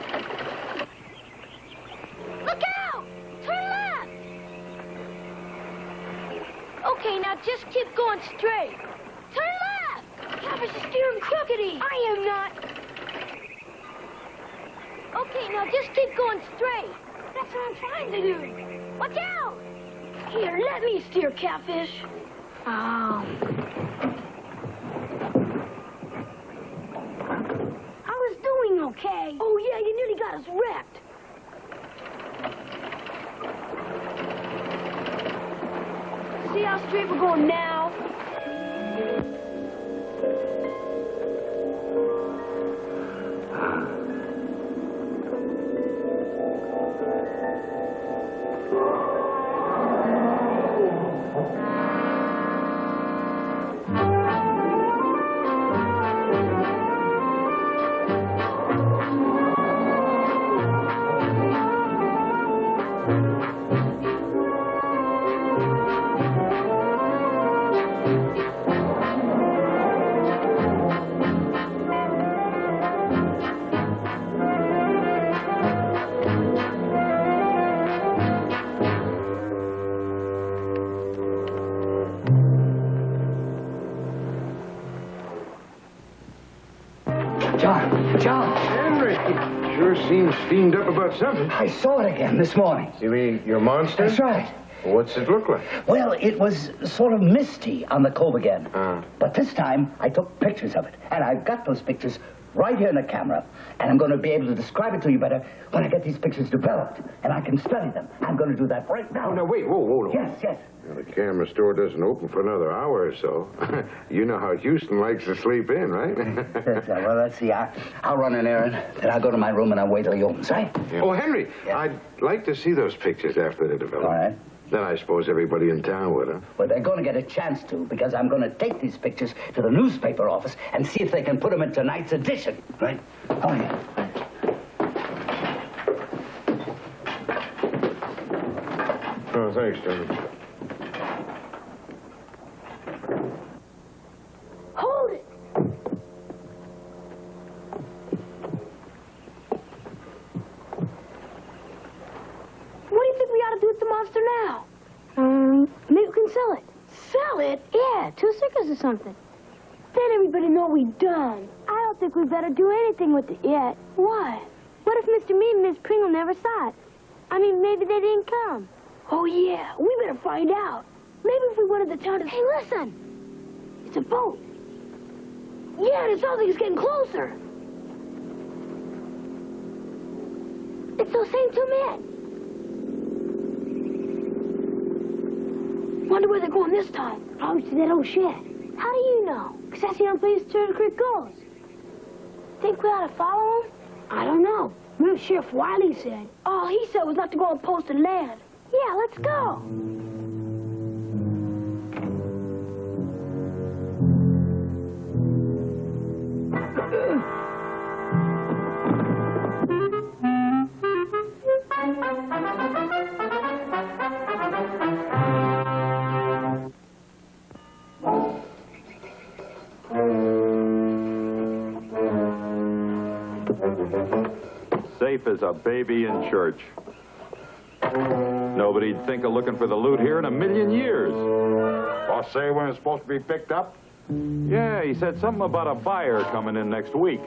Look out! Turn left. Okay, now just keep going straight. Turn left. Travis is steering crookedy. I am not. Okay, now just keep going straight. That's what I'm trying to do. Watch out! Here, let me steer, Catfish. Oh. I was doing okay. Oh, yeah, you nearly got us wrecked. See how straight we're going now? John! Henry! Sure seems steamed up about something. I saw it again this morning. You mean your monster? That's right. What's it look like? Well, it was sort of misty on the Cove again. But this time, I took pictures of it. And I've got those pictures right here in the camera. And I'm going to be able to describe it to you better when I get these pictures developed. And I can study them. I'm going to do that right now. Oh, now, wait. Whoa. Yes. Well, the camera store doesn't open for another hour or so. You know how Houston likes to sleep in, right? Well, let's see. I'll run an errand. Then I'll go to my room and I'll wait till he opens, right? Yeah. Oh, Henry, I'd like to see those pictures after they're developed. All right. Then I suppose everybody in town would, huh? Well, they're going to get a chance to, because I'm going to take these pictures to the newspaper office and see if they can put them in tonight's edition. Right? Oh, yeah. Oh, thanks, Tony. Hold it! What do you think we ought to do with the monster now? Maybe we can sell it. Sell it? Yeah, to a circus or something. Then everybody know we done. I don't think we better do anything with it yet. Why? What if Mr. Mead and Miss Pringle never saw it? I mean, maybe they didn't come. Oh, yeah. We better find out. Maybe if we wanted the town to... Hey, listen. It's a boat. Yeah, and it sounds like it's getting closer. It's those same two men. Wonder where they're going this time. Probably to that old shed. How do you know? Because that's the only place Turtle Creek goes. Think we ought to follow him? I don't know. Remember Sheriff Wiley said. All he said was not to go on posted land. Yeah, let's go. Safe as a baby in church. Nobody'd think of looking for the loot here in a million years. Boss say when it's supposed to be picked up? Yeah, he said something about a buyer coming in next week.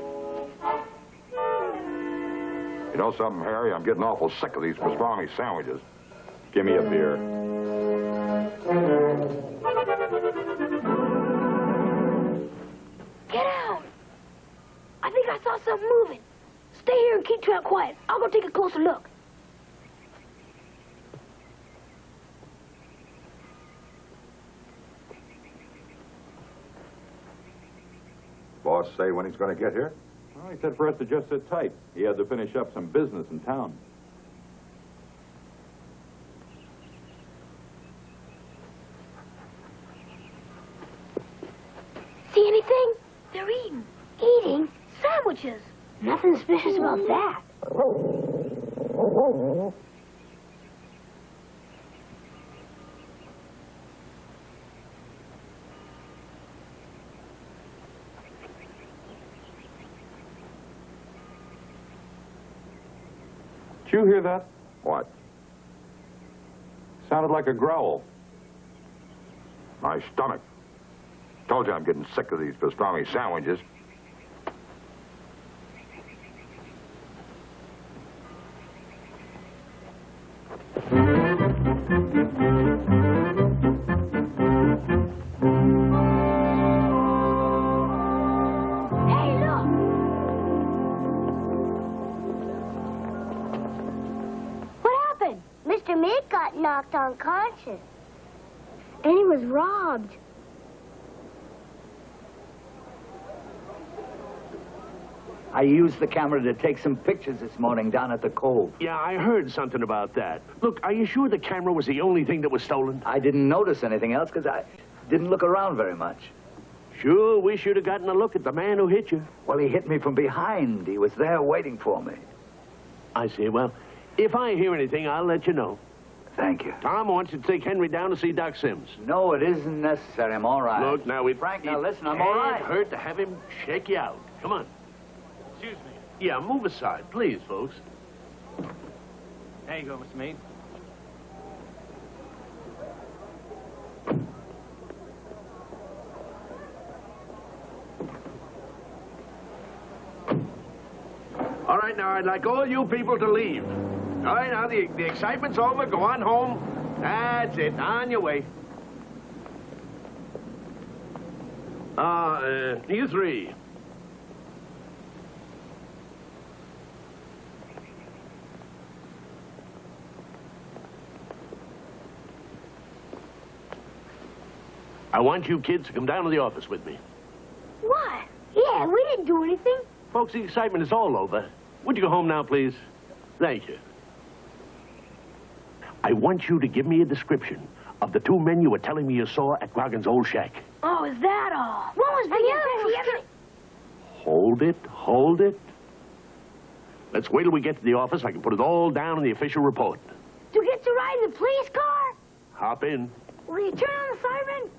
You know something, Harry? I'm getting awful sick of these pastrami sandwiches. Give me a beer. Get out. I think I saw something moving. Stay here and keep Trout quiet. I'll go take a closer look. Boss say when he's going to get here? Well, he said for us to just sit tight. He had to finish up some business in town. See anything? They're eating. Eating? Sandwiches. Nothing suspicious about that. Did you hear that? What? Sounded like a growl. My stomach. Told you I'm getting sick of these pastrami sandwiches. Hey, look! What happened? Mr. Mead got knocked unconscious. And he was robbed. I used the camera to take some pictures this morning down at the Cove. Yeah, I heard something about that. Look, are you sure the camera was the only thing that was stolen? I didn't notice anything else because I didn't look around very much. Sure, we should have gotten a look at the man who hit you. Well, he hit me from behind. He was there waiting for me. I see. Well, if I hear anything, I'll let you know. Thank you. Tom wants you to take Henry down to see Doc Sims. No, it isn't necessary. I'm all right. Look, now, Frank, now listen, I'm all right. It can't hurt to have him shake you out. Come on. Excuse me. Yeah, move aside, please, folks. There you go, Mr. Mead. All right, now, I'd like all you people to leave. All right, now, the excitement's over. Go on home. That's it. On your way. You three. I want you kids to come down to the office with me. What? Yeah, we didn't do anything. Folks, the excitement is all over. Would you go home now, please? Thank you. I want you to give me a description of the two men you were telling me you saw at Groggin's old shack. Oh, is that all? What was the other? Hold it, hold it. Let's wait till we get to the office. I can put it all down in the official report. To get to ride in the police car? Hop in. Will you turn on the siren?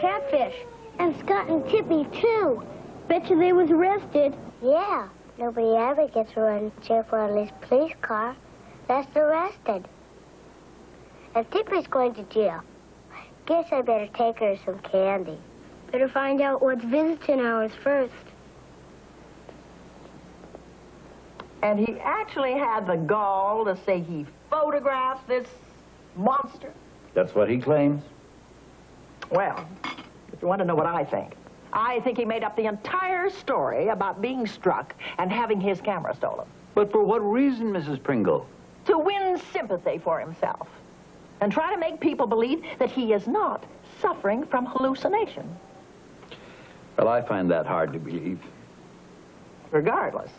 catfish. And Scott and Tippy, too. Bet you they was arrested. Yeah. Nobody ever gets around chair for a police car. That's arrested. If Tippy's going to jail, guess I better take her some candy. Better find out what's visiting hours first. And he actually had the gall to say he photographed this monster. That's what he claims. Well, if you want to know what I think he made up the entire story about being struck and having his camera stolen. But for what reason, Mrs. Pringle? To win sympathy for himself and try to make people believe that he is not suffering from hallucination. Well, I find that hard to believe. Regardless,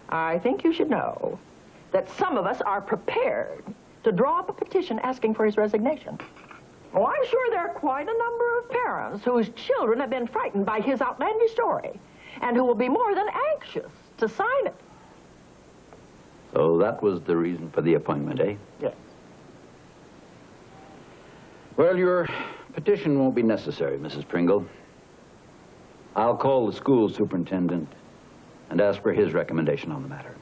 I think you should know that some of us are prepared to draw up a petition asking for his resignation. Oh, I'm sure there are quite a number of parents whose children have been frightened by his outlandish story and who will be more than anxious to sign it. So that was the reason for the appointment, eh? Yes. Well, your petition won't be necessary, Mrs. Pringle. I'll call the school superintendent and ask for his recommendation on the matter.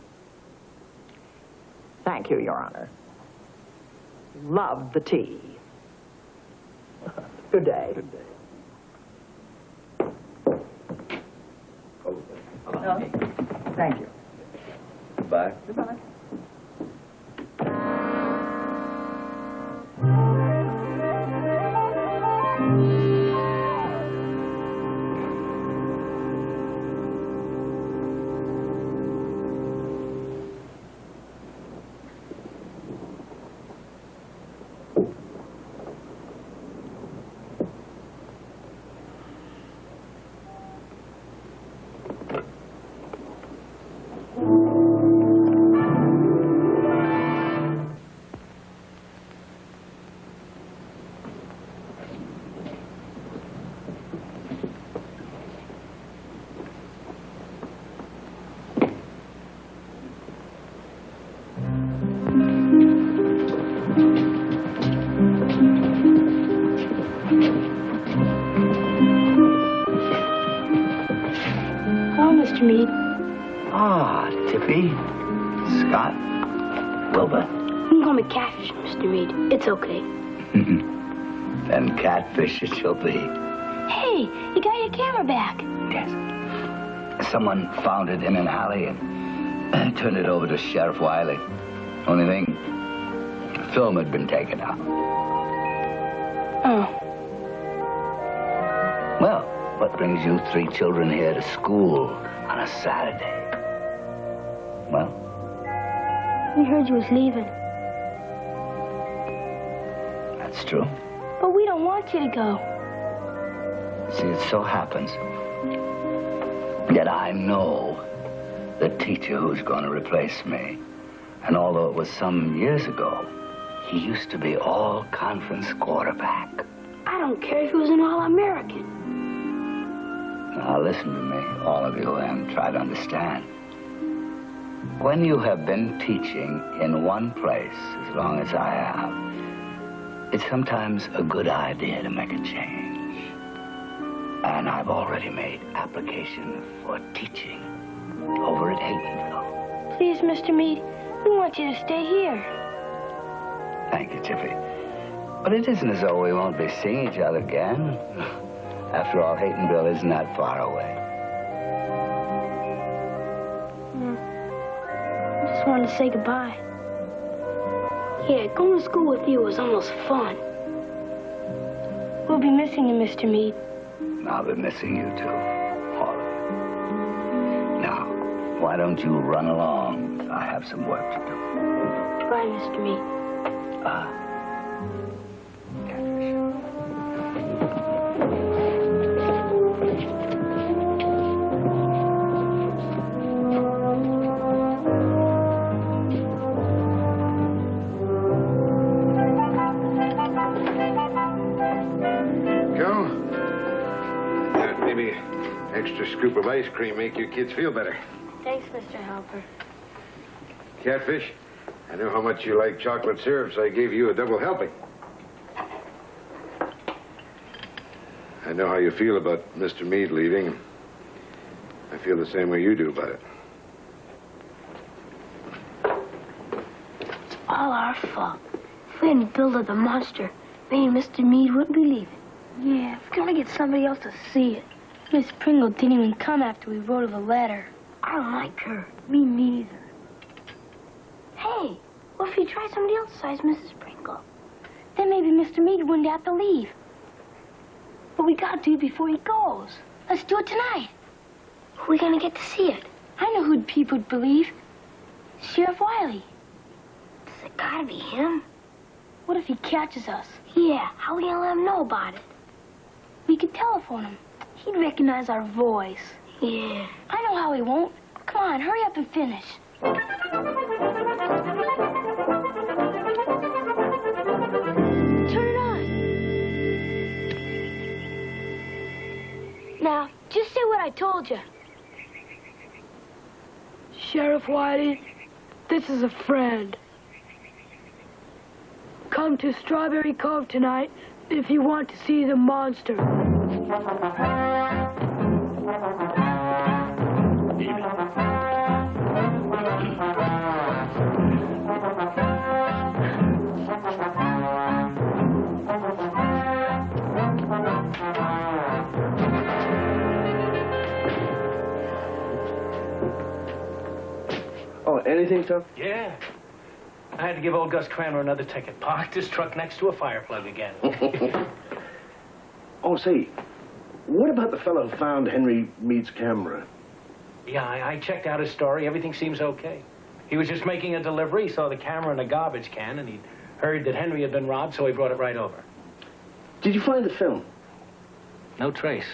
Thank you, Your Honor. Loved the tea. Good day. Good day. No, thank you. Goodbye. Goodbye. Mead. Ah, Tippy, Scott, Wilbur. You can call me Catfish, Mr. Mead. It's okay. Then Catfish it shall be. Hey, you got your camera back. Yes. Someone found it in an alley and turned it over to Sheriff Wiley. Only thing, the film had been taken out. Oh. Well, what brings you three children here to school on a Saturday? Well? We heard you was leaving. That's true. But we don't want you to go. See, it so happens that I know the teacher who's going to replace me. And although it was some years ago, he used to be all-conference quarterback. I don't care if he was an All-American. Now listen to me, all of you, and try to understand. When you have been teaching in one place as long as I have, it's sometimes a good idea to make a change. And I've already made application for teaching over at Haydenville. Please, Mr. Mead, we want you to stay here. Thank you, Tippy. But it isn't as though we won't be seeing each other again. After all, Haydenville isn't that far away. I just wanted to say goodbye. Yeah, going to school with you was almost fun. We'll be missing you, Mr. Mead. I'll be missing you, too. All of you. Now, why don't you run along? I have some work to do. Bye, Mr. Mead. Extra scoop of ice cream make you kids feel better. Thanks, Mr. Helper. Catfish, I know how much you like chocolate syrup, so I gave you a double helping. I know how you feel about Mr. Meade leaving. I feel the same way you do about it. It's all our fault. If we hadn't built the monster, me and Mr. Meade wouldn't be leaving. Yeah, if we're gonna get somebody else to see it. Miss Pringle didn't even come after we wrote her the letter. I don't like her. Me neither. Hey, what if you try somebody else besides Mrs. Pringle? Then maybe Mr. Meade wouldn't have to leave. But we gotta do it before he goes. Let's do it tonight. Who are we gonna get to see it? I know who people would believe. Sheriff Wiley. Does it gotta be him? What if he catches us? Yeah, how are we gonna let him know about it? We could telephone him. He'd recognize our voice. Yeah. I know how he won't. Come on, hurry up and finish. Turn it on. Now, just say what I told you. Sheriff Wiley, this is a friend. Come to Strawberry Cove tonight if you want to see the monster. Oh, anything, Tom? Yeah. I had to give old Gus Cranmer another ticket. Parked his truck next to a fire plug again. Oh, say, what about the fellow who found Henry Meade's camera? Yeah, I checked out his story. Everything seems okay. He was just making a delivery. He saw the camera in a garbage can, and he'd heard that Henry had been robbed, so he brought it right over. Did you find the film? No trace.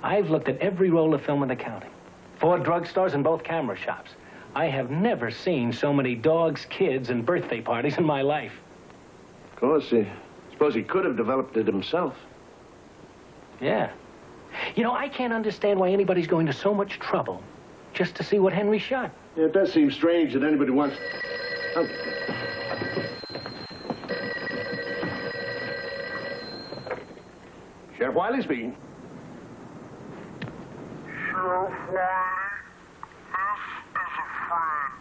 I've looked at every roll of film in the county. 4 drugstores and both camera shops. I have never seen so many dogs, kids, and birthday parties in my life. Of course, I suppose he could have developed it himself. Yeah. You know, I can't understand why anybody's going to so much trouble just to see what Henry shot. Yeah, it does seem strange that anybody wants... Oh. Sheriff Wiley speaking. Sheriff Wiley, this is a friend.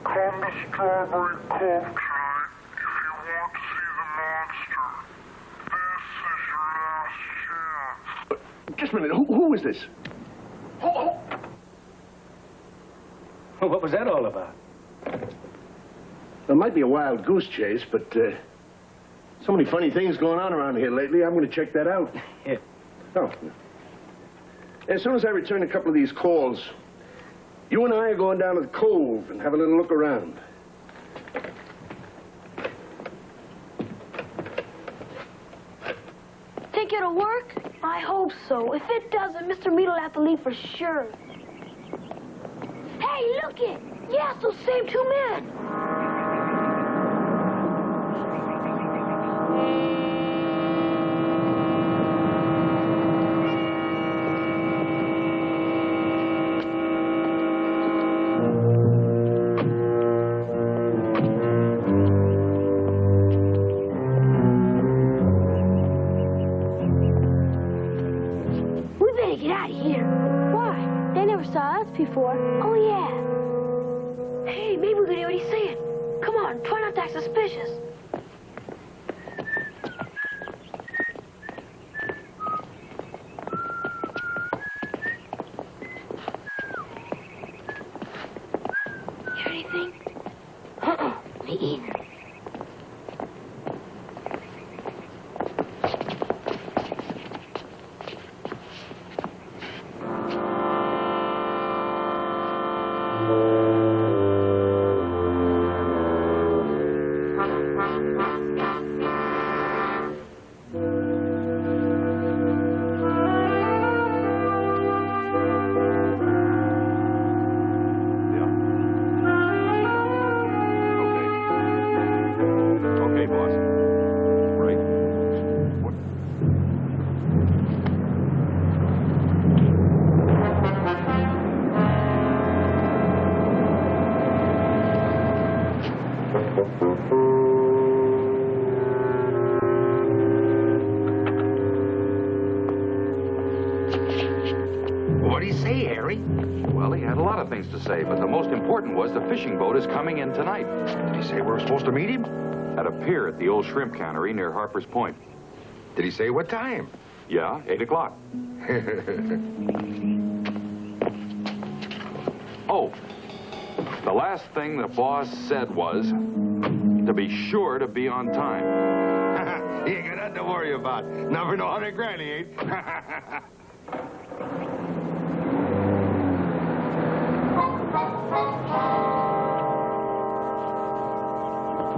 Come to Strawberry Cove tonight if you want to see the monster. This is your last chance. Just a minute, who is this? Well, what was that all about? There might be a wild goose chase, but so many funny things going on around here lately, I'm going to check that out. Yeah. Oh. As soon as I return a couple of these calls, you and I are going down to the Cove and have a little look around. Think it'll work? I hope so. If it doesn't, Mr. Meade will have to leave for sure. Hey, look it! Yes, those same 2 men. We better get out of here. Why? They never saw us before. Oh, yeah. Hey, maybe we could already see it. Come on, try not to act suspicious. Hear anything? Uh-uh, me either. Okay, boss. Right. What? he had a lot of things to say, but the most important was the fishing boat is coming in tonight. Did he say we were supposed to meet him? At a pier at the old shrimp cannery near Harper's Point. Did he say what time? Yeah, 8 o'clock. Oh, the last thing the boss said was to be sure to be on time. He ain't got nothing to worry about. Not for no 100 grand, he ain't.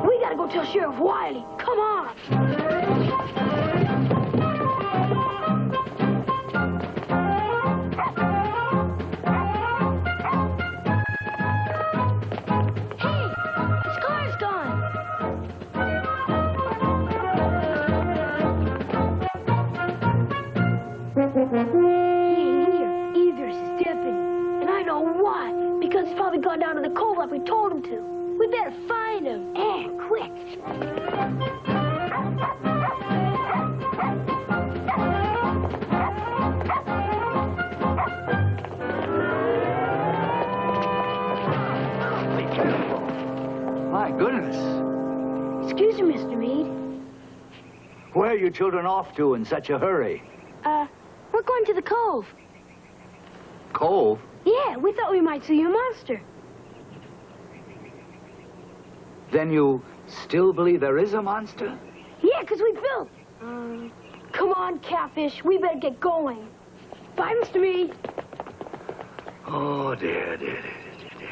We gotta go tell Sheriff Wiley. Come on. Hey, his car's gone. He ain't here. Either's his deputy. And I know why. Because he's probably gone down to the cove like we told him to. We better find him. And quick. My goodness. Excuse me, Mr. Meade. Where are you children off to in such a hurry? We're going to the cove. Cove? Yeah, we thought we might see a monster. Then you still believe there is a monster? Yeah, because we built. Come on, Catfish. We better get going. Bye, Mr. Meade. Oh, dear, dear, dear, dear, dear.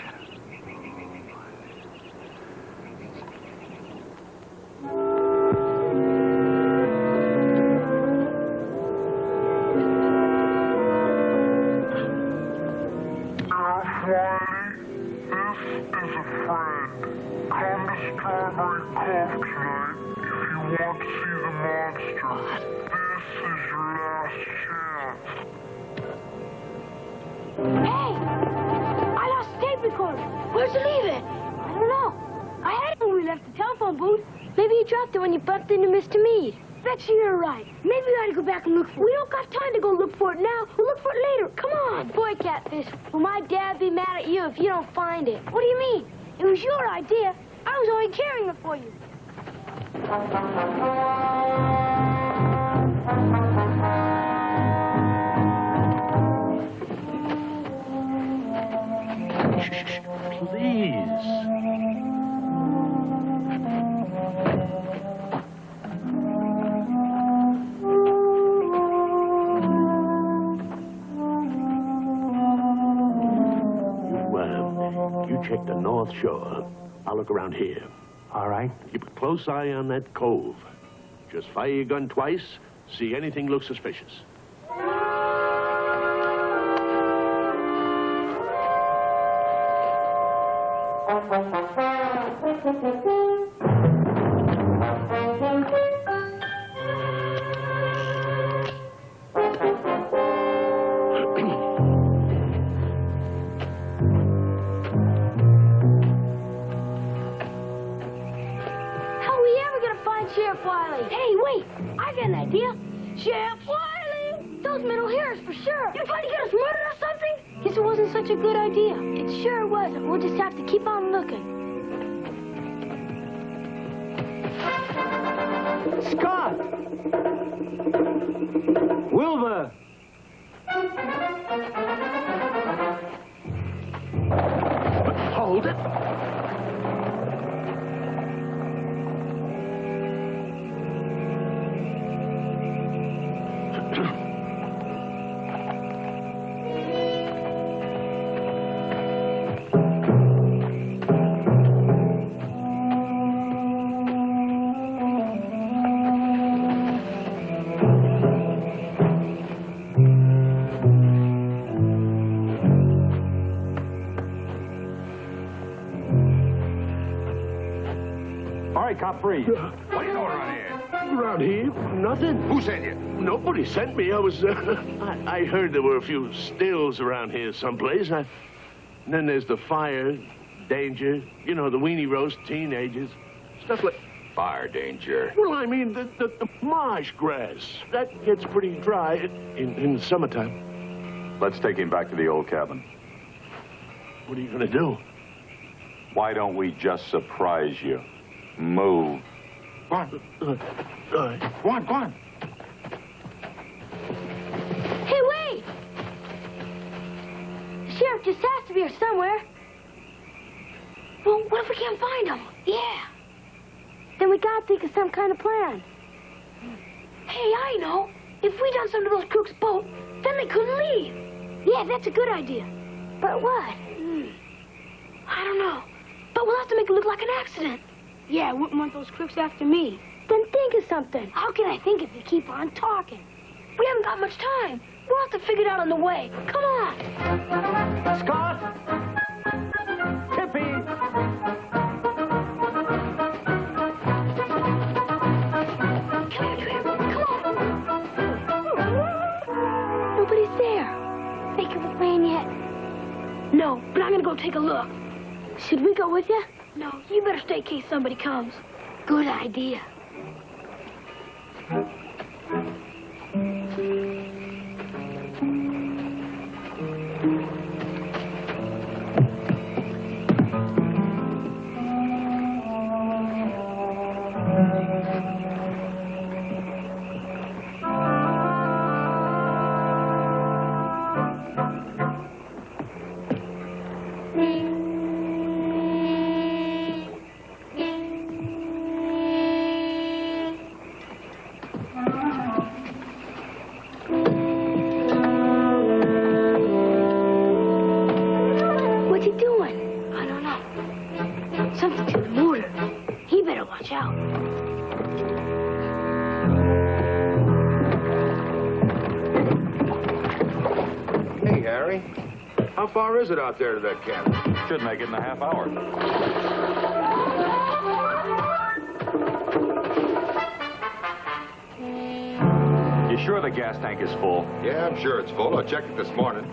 Hey! I lost the tape recorder. Where'd you leave it? I don't know. I had it when we left the telephone booth. Maybe you dropped it when you bumped into Mr. Meade. Bet you you're right. Maybe we ought to go back and look for it. We don't got time to go look for it now. We'll look for it later. Come on. Boy, Catfish, will my dad be mad at you if you don't find it? What do you mean? It was your idea. I was only carrying it for you. Please. You check the North Shore. I'll look around here. All right. Keep a close eye on that cove. Just fire your gun twice. See anything look suspicious. Sheriff Wiley. Hey, wait. I got an idea. Sheriff Wiley! Those men will hear us for sure. You trying to get us murdered or something? Guess it wasn't such a good idea. It sure wasn't. We'll just have to keep on looking. Scott! Wilbur! Hold it. Cop free. What are you doing around here? Around here? Nothing. Who sent you? Nobody sent me. I was, I heard there were a few stills around here someplace. And then there's the fire, danger, you know, the weenie roast, teenagers, stuff like... Fire danger. Well, I mean, the marsh grass. That gets pretty dry in the summertime. Let's take him back to the old cabin. What are you going to do? Why don't we just surprise you? Move. Go on. Go on, go on. Hey, wait! The sheriff just has to be here somewhere. Well, what if we can't find him? Yeah. Then we gotta think of some kind of plan. Hey, I know. If we done something to those crooks' boat, then they couldn't leave. Yeah, that's a good idea. But what? I don't know. But we'll have to make it look like an accident. Yeah, I wouldn't want those crooks after me. Then think of something. How can I think if you keep on talking? We haven't got much time. We'll have to figure it out on the way. Come on. Scott! Tippy! Come on. Nobody's there. Think it was rain yet? No, but I'm gonna go take a look. Should we go with you? No, you better stay in case somebody comes. Good idea. What's he doing? I don't know. Something to the motor. He better watch out. Hey, Harry. How far is it out there to that camp? Should make it in a half hour. You sure the gas tank is full? Yeah, I'm sure it's full. I checked it this morning.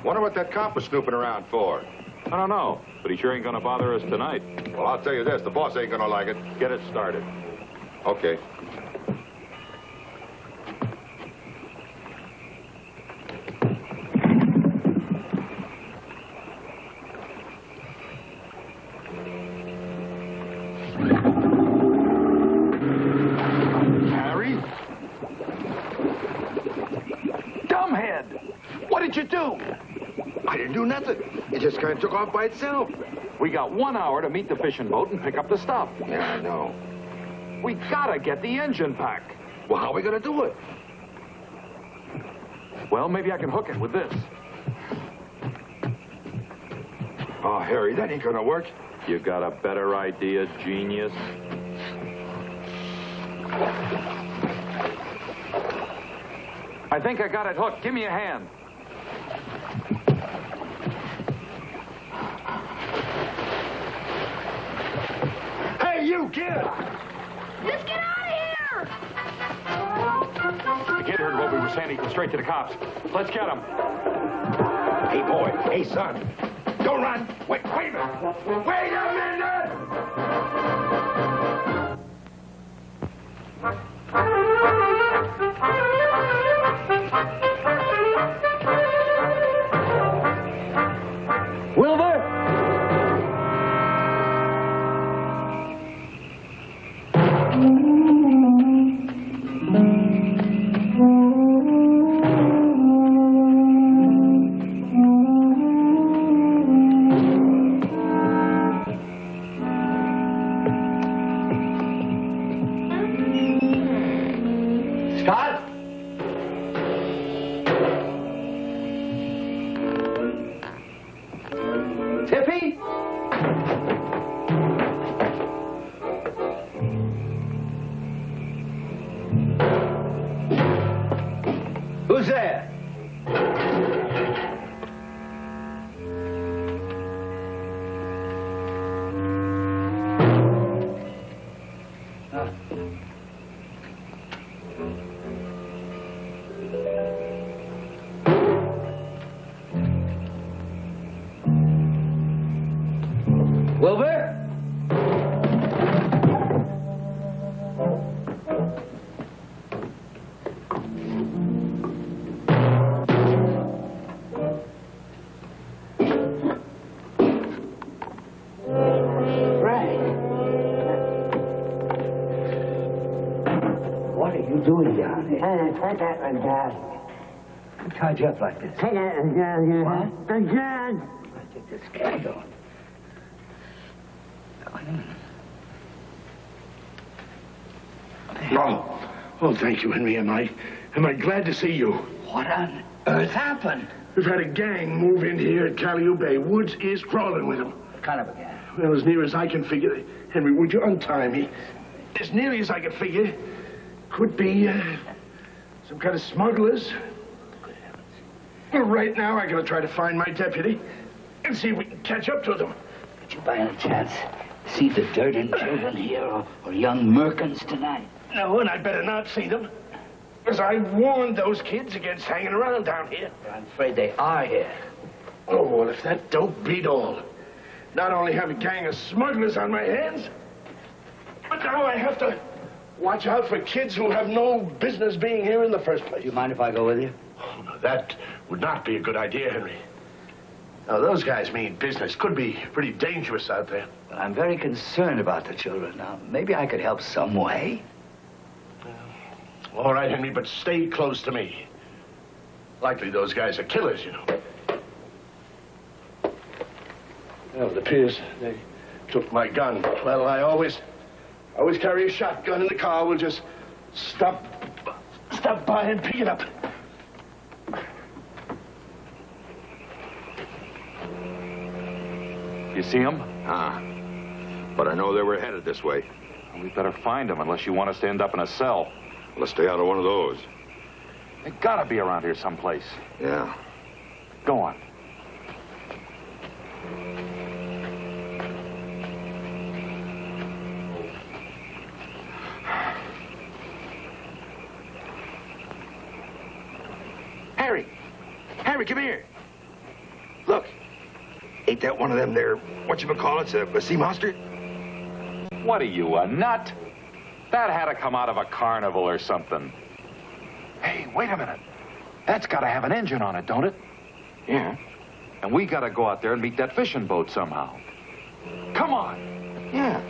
Wonder what that cop was snooping around for. I don't know, but he sure ain't gonna bother us tonight. Well, I'll tell you this, the boss ain't gonna like it. Get it started. Okay. Harry? Dumbhead! What did you do? I didn't do nothing. It just kind of took off by itself. We got 1 hour to meet the fishing boat and pick up the stuff. Yeah, I know. We gotta get the engine back. Well, how are we gonna do it? Well, maybe I can hook it with this. Oh, Harry, that ain't gonna work. You got a better idea, genius? I think I got it hooked. Give me a hand. Hey, you kid! Let's get out of here! The kid heard what we were saying. He goes straight to the cops. Let's get him. Hey, boy. Hey, son. Don't run. Wait a minute. Wait a minute! Wilbur! are you doing down here? Who tied you up like this? What? Take this guy on. Oh, thank you, Henry. Am I glad to see you. What on earth happened? We've had a gang move in here at Calliope Bay. Woods is crawling with them. What kind of a gang? Well, as near as I can figure, Henry, would you untie me? As nearly as I can figure, could be some kind of smugglers. Well, right now, I gotta try to find my deputy and see if we can catch up to them. Did you by any chance see the Durden children here or young Merkins tonight? No, and I'd better not see them. Because I warned those kids against hanging around down here. I'm afraid they are here. Oh, well, if that don't beat all. Not only have a gang of smugglers on my hands, but now I have to watch out for kids who have no business being here in the first place. Do you mind if I go with you? Oh, no, that would not be a good idea, Henry. Now, those guys mean business. Could be pretty dangerous out there. But I'm very concerned about the children now. Maybe I could help some way. All right, Henry, but stay close to me. Likely those guys are killers, you know. Well, it appears they took my gun. Well, I always carry a shotgun in the car. We'll just stop by and pick it up. You see them? But I know they were headed this way. We better find them unless you want us to end up in a cell. Let's stay out of one of those. They gotta be around here someplace. Yeah. Go on. Harry, come here. Look. Ain't that one of them there, whatchamacallits, a sea monster? What are you, a nut? That had to come out of a carnival or something. Hey, wait a minute. That's got to have an engine on it, don't it? Yeah. And we got to go out there and meet that fishing boat somehow. Come on. Yeah.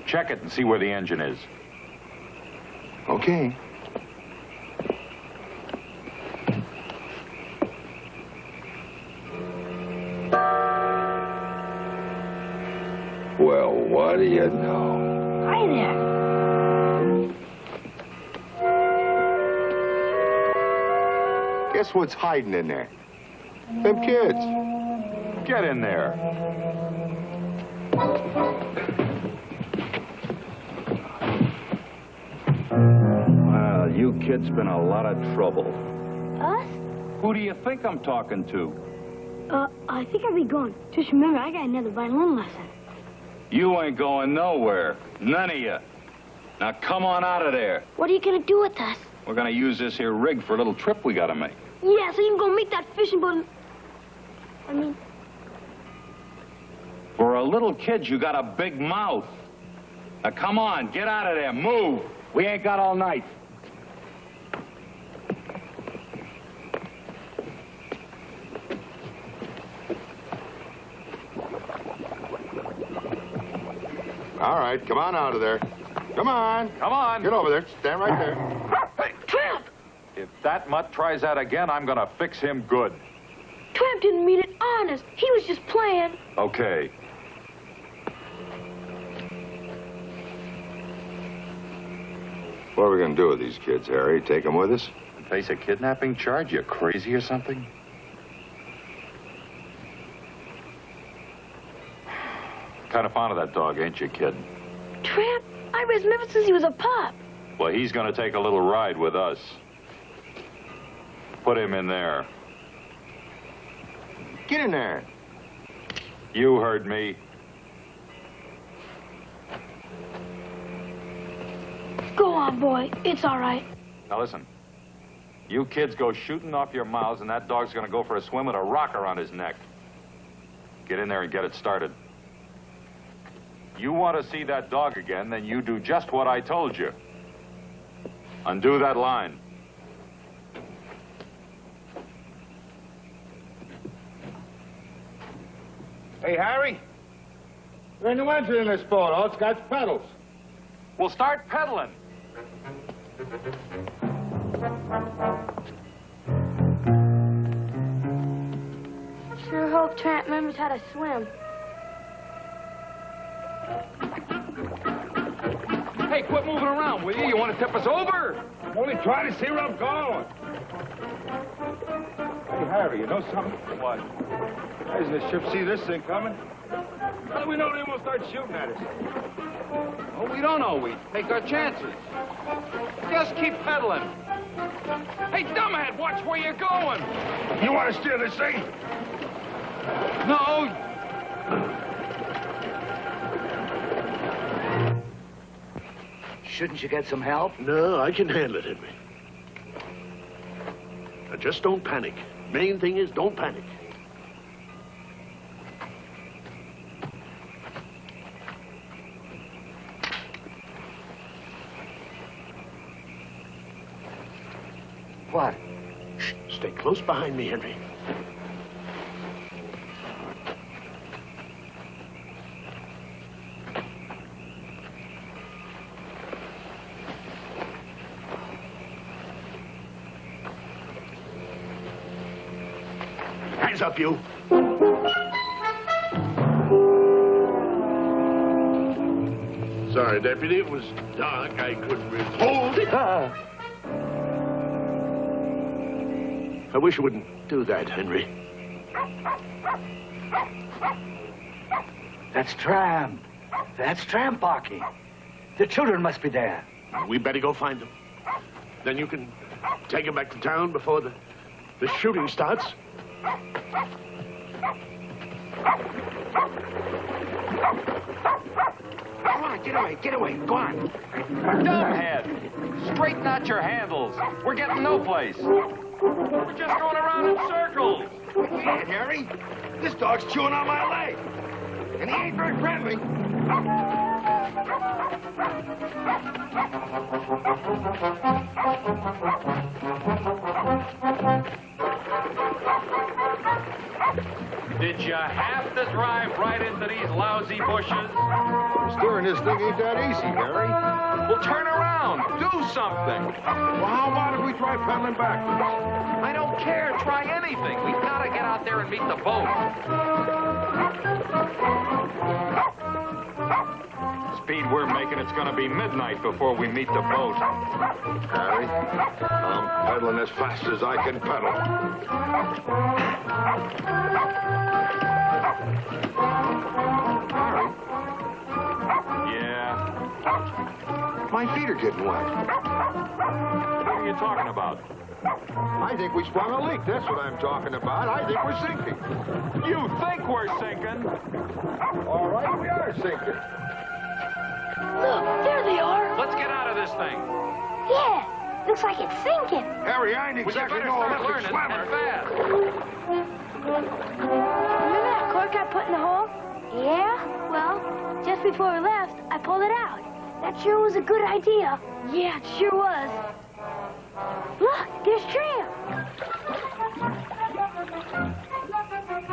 Check it and see where the engine is. Okay. Well, what do you know? Hi there. Guess what's hiding in there? Them kids. Get in there. Well, you kids been a lot of trouble. Us? Who do you think I'm talking to? I think I'll be going. Just remember, I got another violin lesson. You ain't going nowhere. None of you. Now come on out of there. What are you gonna do with us? We're gonna use this here rig for a little trip we gotta make. Yeah, so you can go make that fishing boat. I mean... For a little kid, you got a big mouth. Now come on, get out of there, move. We ain't got all night. All right, come on out of there. Come on. Come on. Get over there. Stand right there. Hey, Tramp! If that mutt tries that again, I'm gonna fix him good. Tramp didn't mean it honest. He was just playing. Okay. What are we going to do with these kids, Harry? Take them with us? Face a kidnapping charge? You crazy or something? Kind of fond of that dog, ain't you, kid? Tramp, I raised him ever since he was a pup. Well, he's gonna take a little ride with us. Put him in there. Get in there. You heard me. Go on, boy. It's all right. Now listen. You kids go shooting off your mouths, and that dog's gonna go for a swim with a rocker on his neck. Get in there and get it started. You want to see that dog again, then you do just what I told you. Undo that line. Hey, Harry. There ain't no engine in this boat. All it's got's pedals. We'll start pedaling. Sure hope Tramp remembers how to swim. Hey, quit moving around, will you? You want to tip us over? I'm only trying to see where I'm going. Hey, Harry, you know something? What? Doesn't the ship see this thing coming? How do we know they won't start shooting at us? Oh, we don't know. We take our chances. Just keep pedaling. Hey, dumbhead, watch where you're going. You want to steer this thing? No. Shouldn't you get some help? No, I can handle it, Henry. Now, just don't panic. Main thing is don't panic. What? Shh, stay close behind me, Henry. Hands up, you. Sorry, Deputy. It was dark. I couldn't really hold it. I wish you wouldn't do that, Henry. That's Tramp. That's Tramp barking. The children must be there. We better go find them. Then you can take them back to town before the shooting starts. Come on, get away, go on. Dumbhead, straighten out your handles. We're getting no place. We're just going around in circles. Man, Harry, this dog's chewing on my leg. And he ain't very friendly. Did you have to drive right into these lousy bushes? Steering this thing ain't that easy, Harry. Well, turn around. Do something. Well, how about if we try pedaling backwards? I don't care. Try anything. We've got to get out there and meet the boat. Speed we're making, it's going to be midnight before we meet the boat. Harry, I'm pedaling as fast as I can pedal. Harry? Yeah? My feet are getting wet. What are you talking about? I think we sprung a leak. That's what I'm talking about. I think we're sinking. You think we're sinking? All right, we are sinking. Look, there they are. Let's get out of this thing. Yeah, looks like it's sinking. Harry, I ain't exactly know start how to learning swim. and fast. Remember that cork I put in the hole? Yeah, well, just before we left, I pulled it out. That sure was a good idea. Yeah, it sure was. Look, there's Tramp.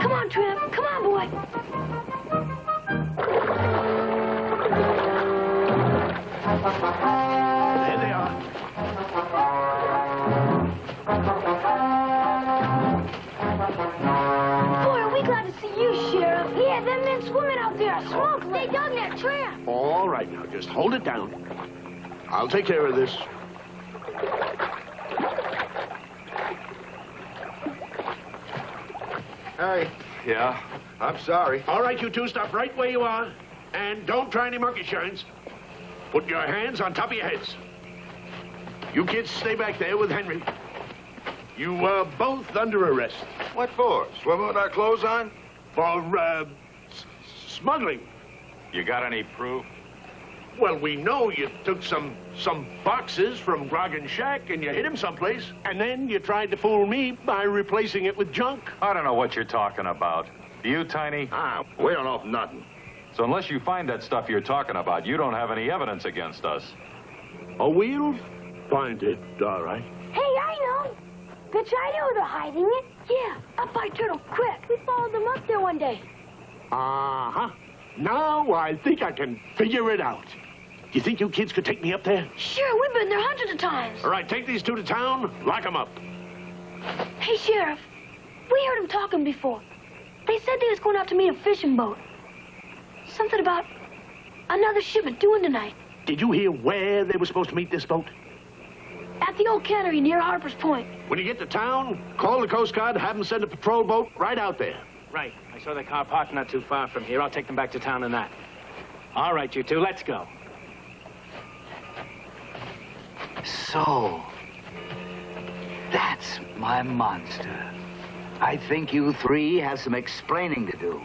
Come on, Tramp. Come on, boy. There they are. Boy, are we glad to see you, Sheriff. Yeah, them men swimming out there are smoke. They dug that Tramp. All right, now, just hold it down. I'll take care of this. Harry, Yeah? I'm sorry. All right, you two, stop right where you are. And don't try any monkey shines. Put your hands on top of your heads. You kids stay back there with Henry. You are both under arrest. What for? Swimming with our clothes on? For, smuggling. You got any proof? Well, we know you took some boxes from Grogan's shack and you hid them someplace. And then you tried to fool me by replacing it with junk. I don't know what you're talking about. You, Tiny? We don't know nothing. So unless you find that stuff you're talking about, you don't have any evidence against us. Oh, we'll find it, all right. Hey, I know. Bet I know they're hiding it. Yeah, up by Turtle Creek. We followed them up there one day. Uh-huh. Now I think I can figure it out. You think you kids could take me up there? Sure, we've been there hundreds of times. All right, take these two to town, lock them up. Hey, Sheriff, we heard him talking before. They said they was going out to meet a fishing boat. Something about another shipment due in tonight. Did you hear where they were supposed to meet this boat? At the old cannery near Harper's Point. When you get to town, call the Coast Guard, have them send a patrol boat right out there. Right. I saw the car parked not too far from here. I'll take them back to town in that. All right, you two, let's go. So, that's my monster. I think you three have some explaining to do.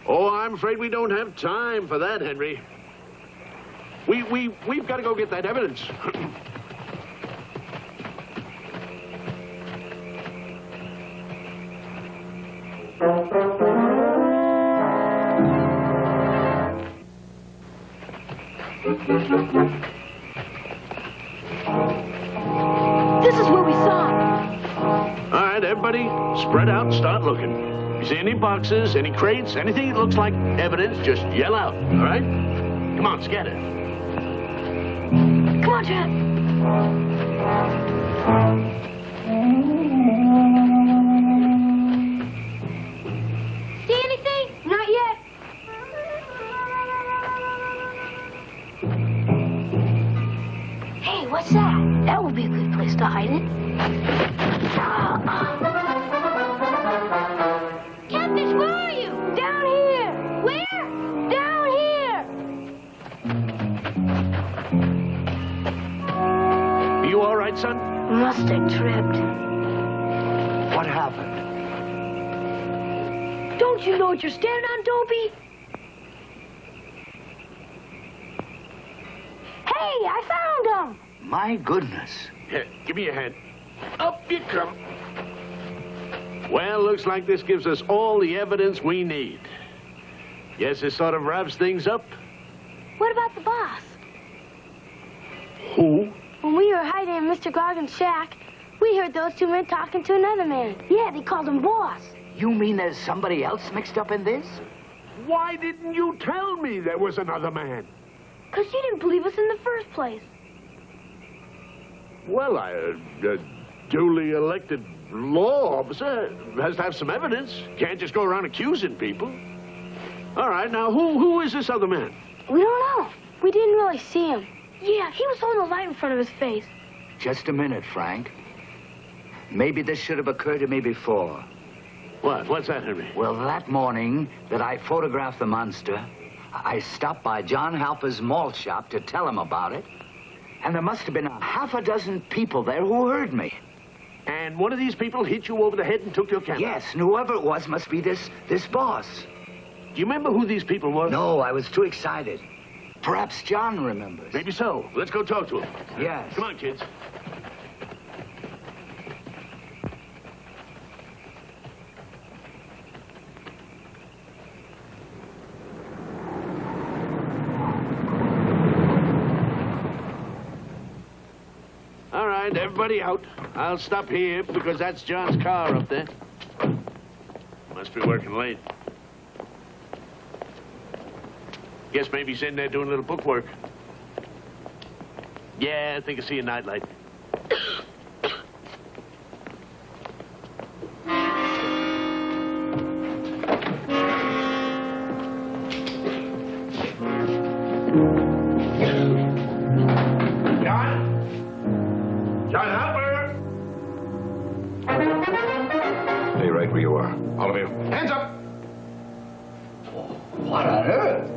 Oh, I'm afraid we don't have time for that, Henry. We've got to go get that evidence. This is where we saw him. All right, everybody, spread out and start looking. If you see any boxes, any crates, anything that looks like evidence, just yell out, all right? Come on, scatter. Come on, Chad. See anything? Not yet. Hey, what's that? That would be a good place to hide it. Catfish, where are you? Down here. Where? Down here. Are you all right, son? Must have tripped. What happened? Don't you know what you're standing on, Dopey? Hey, I found him. My goodness. Here, give me your hand. Up you come. Well, looks like this gives us all the evidence we need. Guess this sort of wraps things up. What about the boss? Who? When we were hiding in Mr. Gargan's shack, we heard those two men talking to another man. Yeah, they called him boss. You mean there's somebody else mixed up in this? Why didn't you tell me there was another man? Because you didn't believe us in the first place. Well, a duly elected law officer has to have some evidence. Can't just go around accusing people. All right, now, who is this other man? We don't know. We didn't really see him. Yeah, he was holding a light in front of his face. Just a minute, Frank. Maybe this should have occurred to me before. What? What's that, Henry? Well, that morning that I photographed the monster, I stopped by John Halper's malt shop to tell him about it. And there must have been a half a dozen people there who heard me. And one of these people hit you over the head and took your camera? Yes, and whoever it was must be this boss. Do you remember who these people were? No, I was too excited. Perhaps John remembers. Maybe so. Let's go talk to him. Yes. Come on, kids. All right, everybody out. I'll stop here because that's John's car up there. Must be working late. Guess maybe he's in there doing a little bookwork. Yeah, I think I see a nightlight. John Halper! Stay right where you are. All of you. Hands up! What on earth?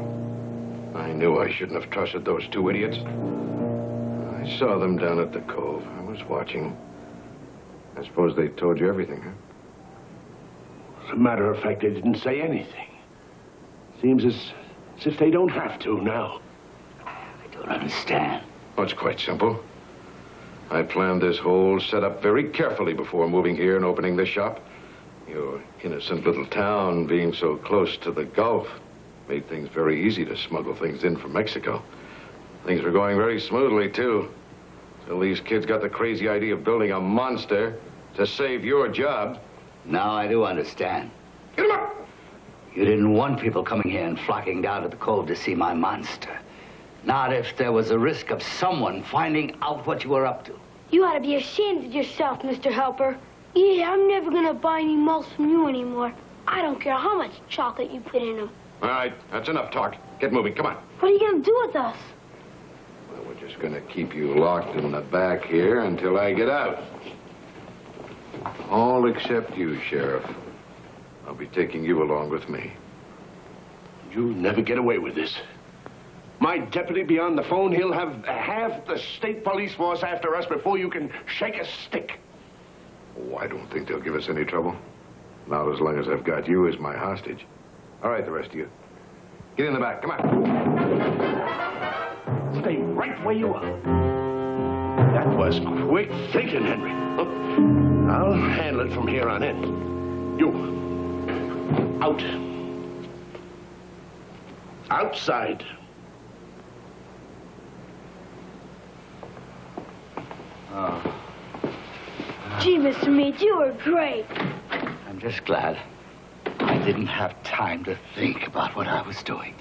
I knew I shouldn't have trusted those two idiots. I saw them down at the Cove. I was watching. I suppose they told you everything, huh? As a matter of fact, they didn't say anything. Seems as if they don't have to now. I don't understand. Well, it's quite simple. I planned this whole setup very carefully before moving here and opening this shop. Your innocent little town being so close to the Gulf made things very easy to smuggle things in from Mexico. Things were going very smoothly, too. Till these kids got the crazy idea of building a monster to save your job. Now I do understand. Get him up! You didn't want people coming here and flocking down to the Cove to see my monster. Not if there was a risk of someone finding out what you were up to. You ought to be ashamed of yourself, Mr. Helper. Yeah, I'm never gonna buy any mulch from you anymore. I don't care how much chocolate you put in them. All right, that's enough talk. Get moving, come on. What are you gonna do with us? Well, we're just gonna keep you locked in the back here until I get out. All except you, Sheriff. I'll be taking you along with me. You'll never get away with this. My deputy be on the phone. He'll have half the state police force after us before you can shake a stick. Oh, I don't think they'll give us any trouble. Not as long as I've got you as my hostage. All right, the rest of you. Get in the back, come on. Stay right where you are. That was quick thinking, Henry. I'll handle it from here on in. You, out. Outside. Gee, Mr. Meade, you were great. I'm just glad I didn't have time to think about what I was doing.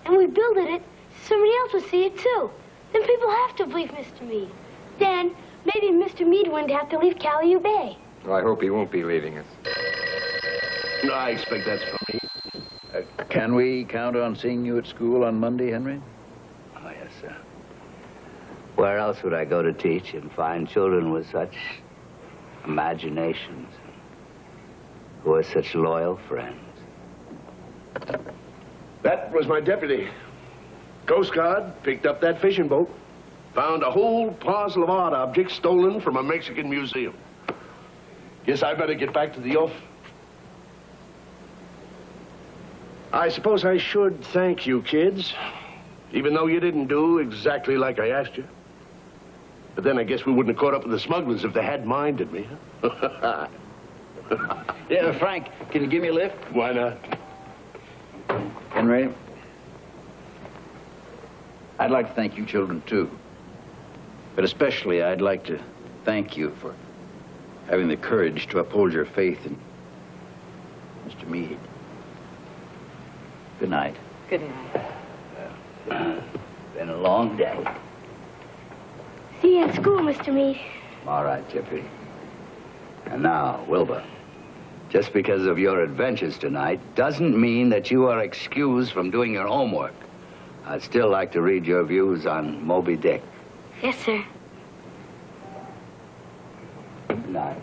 And we builded it so somebody else would see it, too. Then people have to believe Mr. Meade. Then maybe Mr. Meade wouldn't have to leave Calliope Bay. Well, I hope he won't be leaving us. No, I expect that's from me. Can we count on seeing you at school on Monday, Henry? Oh, yes, sir. Where else would I go to teach and find children with such imaginations, who are such loyal friends? That was my deputy. Coast Guard picked up that fishing boat. Found a whole parcel of art objects stolen from a Mexican museum. Guess I better get back to the off. I suppose I should thank you, kids, even though you didn't do exactly like I asked you. But then I guess we wouldn't have caught up with the smugglers if they had minded me, huh? Yeah, Frank, can you give me a lift? Why not? Henry, I'd like to thank you children, too. But especially, I'd like to thank you for having the courage to uphold your faith in Mr. Meade. Good night. Good night. Been a long day. See you in school, Mr. Meade. All right, Chippy. And now, Wilbur, just because of your adventures tonight doesn't mean that you are excused from doing your homework. I'd still like to read your views on Moby Dick. Yes, sir. Good night.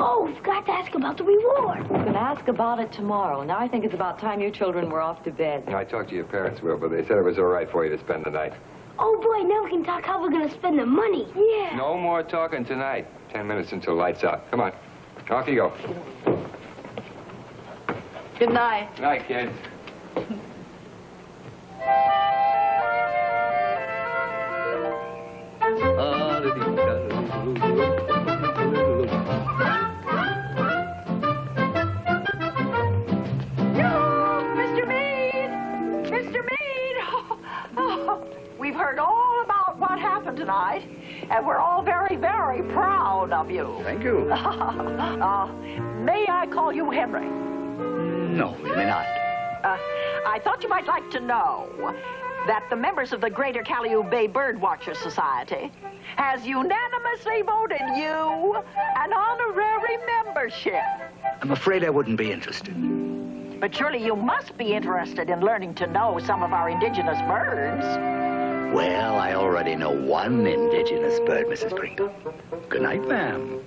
Oh, we forgot to ask about the reward. We're going to ask about it tomorrow. Now I think it's about time you children were off to bed. I talked to your parents, Will, but they said it was all right for you to spend the night. Oh, boy, now we can talk how we're going to spend the money. Yeah. No more talking tonight. 10 minutes until lights out. Come on. Off you go. Good night. Night, kids. Mr. Meade! Mr. Meade! Oh, we've heard all about what happened tonight, and we're all very, very proud of you. Thank you. May I call you Henry? No, you may not. I thought you might like to know that the members of the Greater Calliope Bay Birdwatcher Society has unanimously voted you an honorary membership. I'm afraid I wouldn't be interested. But surely you must be interested in learning to know some of our indigenous birds. Well, I already know one indigenous bird, Mrs. Pringle. Good night, ma'am.